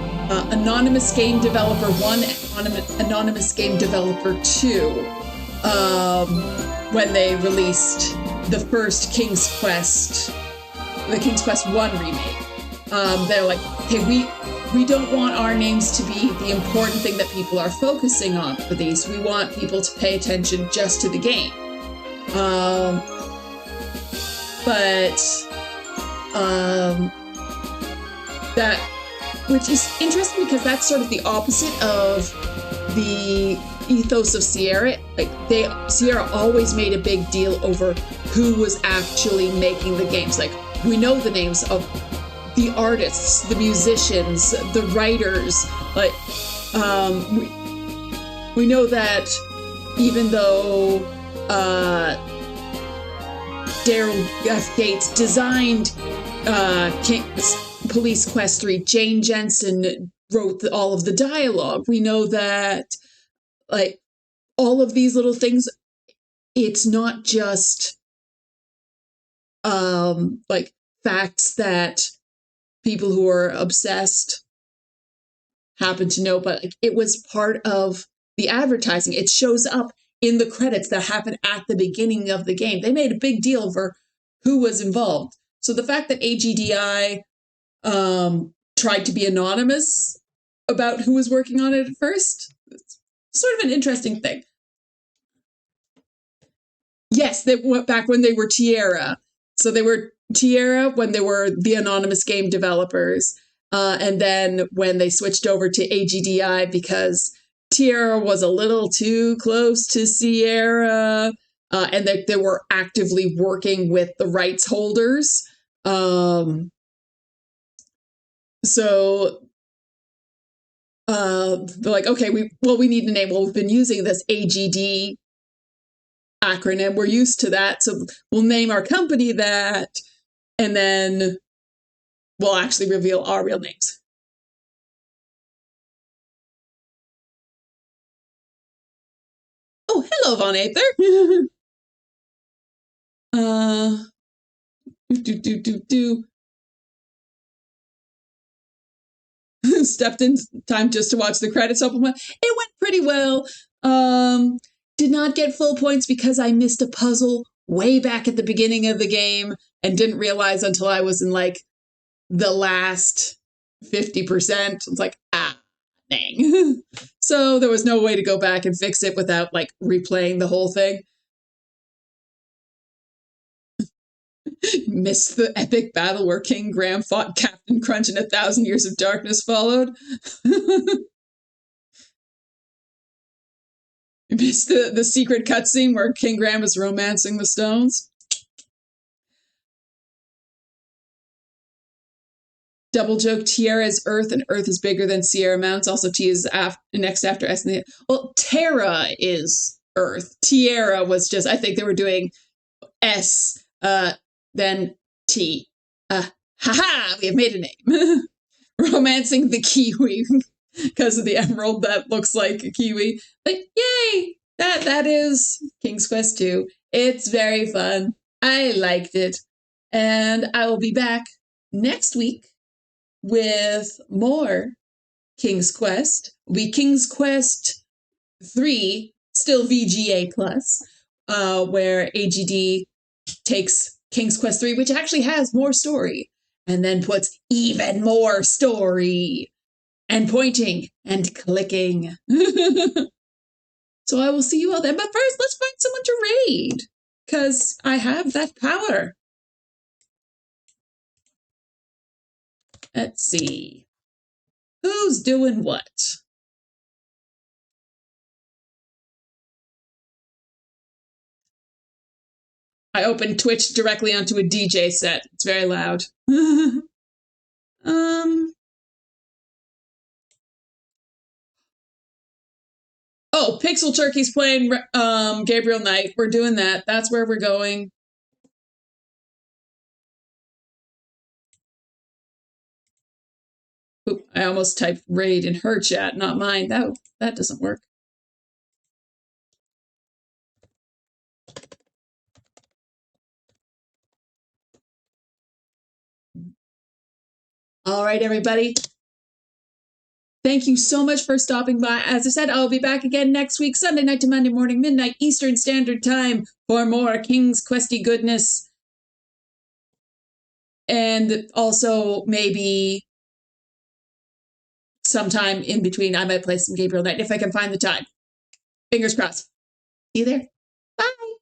Anonymous Game Developer 1 and Anonymous Game Developer 2 when they released the first King's Quest, the King's Quest 1 remake. They're like, okay, we don't want our names to be the important thing that people are focusing on for these. We want people to pay attention just to the game. That, which is interesting because that's sort of the opposite of the ethos of Sierra. Like Sierra always made a big deal over who was actually making the games. Like, we know the names of the artists, the musicians, the writers. Like, we know that even though Daryl F. Gates designed Police Quest 3, Jane Jensen wrote all of the dialogue. We know that, like, all of these little things, it's not just like facts that people who are obsessed happen to know, but like, it was part of the advertising. It shows up in the credits that happen at the beginning of the game. They made a big deal for who was involved. So the fact that AGDI tried to be anonymous about who was working on it at first, it's sort of an interesting thing. Yes, they went back when they were Tierra. So they were Tierra when they were the anonymous game developers. And then when they switched over to AGDI because Tierra was a little too close to Sierra, and they were actively working with the rights holders. So they're like, okay, we need a name. Well, we've been using this AGD acronym. We're used to that. So we'll name our company that, and then we'll actually reveal our real names. Oh, hello, Von Aether. Stepped in time just to watch the credits open. It went pretty well. Did not get full points because I missed a puzzle way back at the beginning of the game and didn't realize until I was in like the last 50%. It's like, dang. So there was no way to go back and fix it without like replaying the whole thing. Missed the epic battle where King Graham fought Captain Crunch and 1,000 Years of Darkness followed. Missed the secret cutscene where King Graham was romancing the stones. Double joke, Tierra is Earth and Earth is bigger than Sierra Mounts. Also, T is next after S. Well, Terra is Earth. Tierra was just, I think they were doing S, then T. We have made a name. romancing the kiwi because of the emerald that looks like a kiwi. But yay! That is King's Quest 2. It's very fun. I liked it. And I will be back next week with more King's Quest. It'll be King's Quest 3, still VGA plus, where AGD takes King's Quest 3, which actually has more story, and then puts even more story and pointing and clicking. So I will see you all then. But first, let's find someone to raid, because I have that power. Let's see. Who's doing what? I opened Twitch directly onto a DJ set. It's very loud. Oh, Pixel Turkey's playing Gabriel Knight. We're doing that. That's where we're going. Oop, I almost typed raid in her chat, not mine. That doesn't work. All right, everybody. Thank you so much for stopping by. As I said, I'll be back again next week, Sunday night to Monday morning, midnight Eastern Standard Time, for more King's Questy goodness. And also maybe sometime in between, I might play some Gabriel Knight if I can find the time. Fingers crossed. See you there. Bye.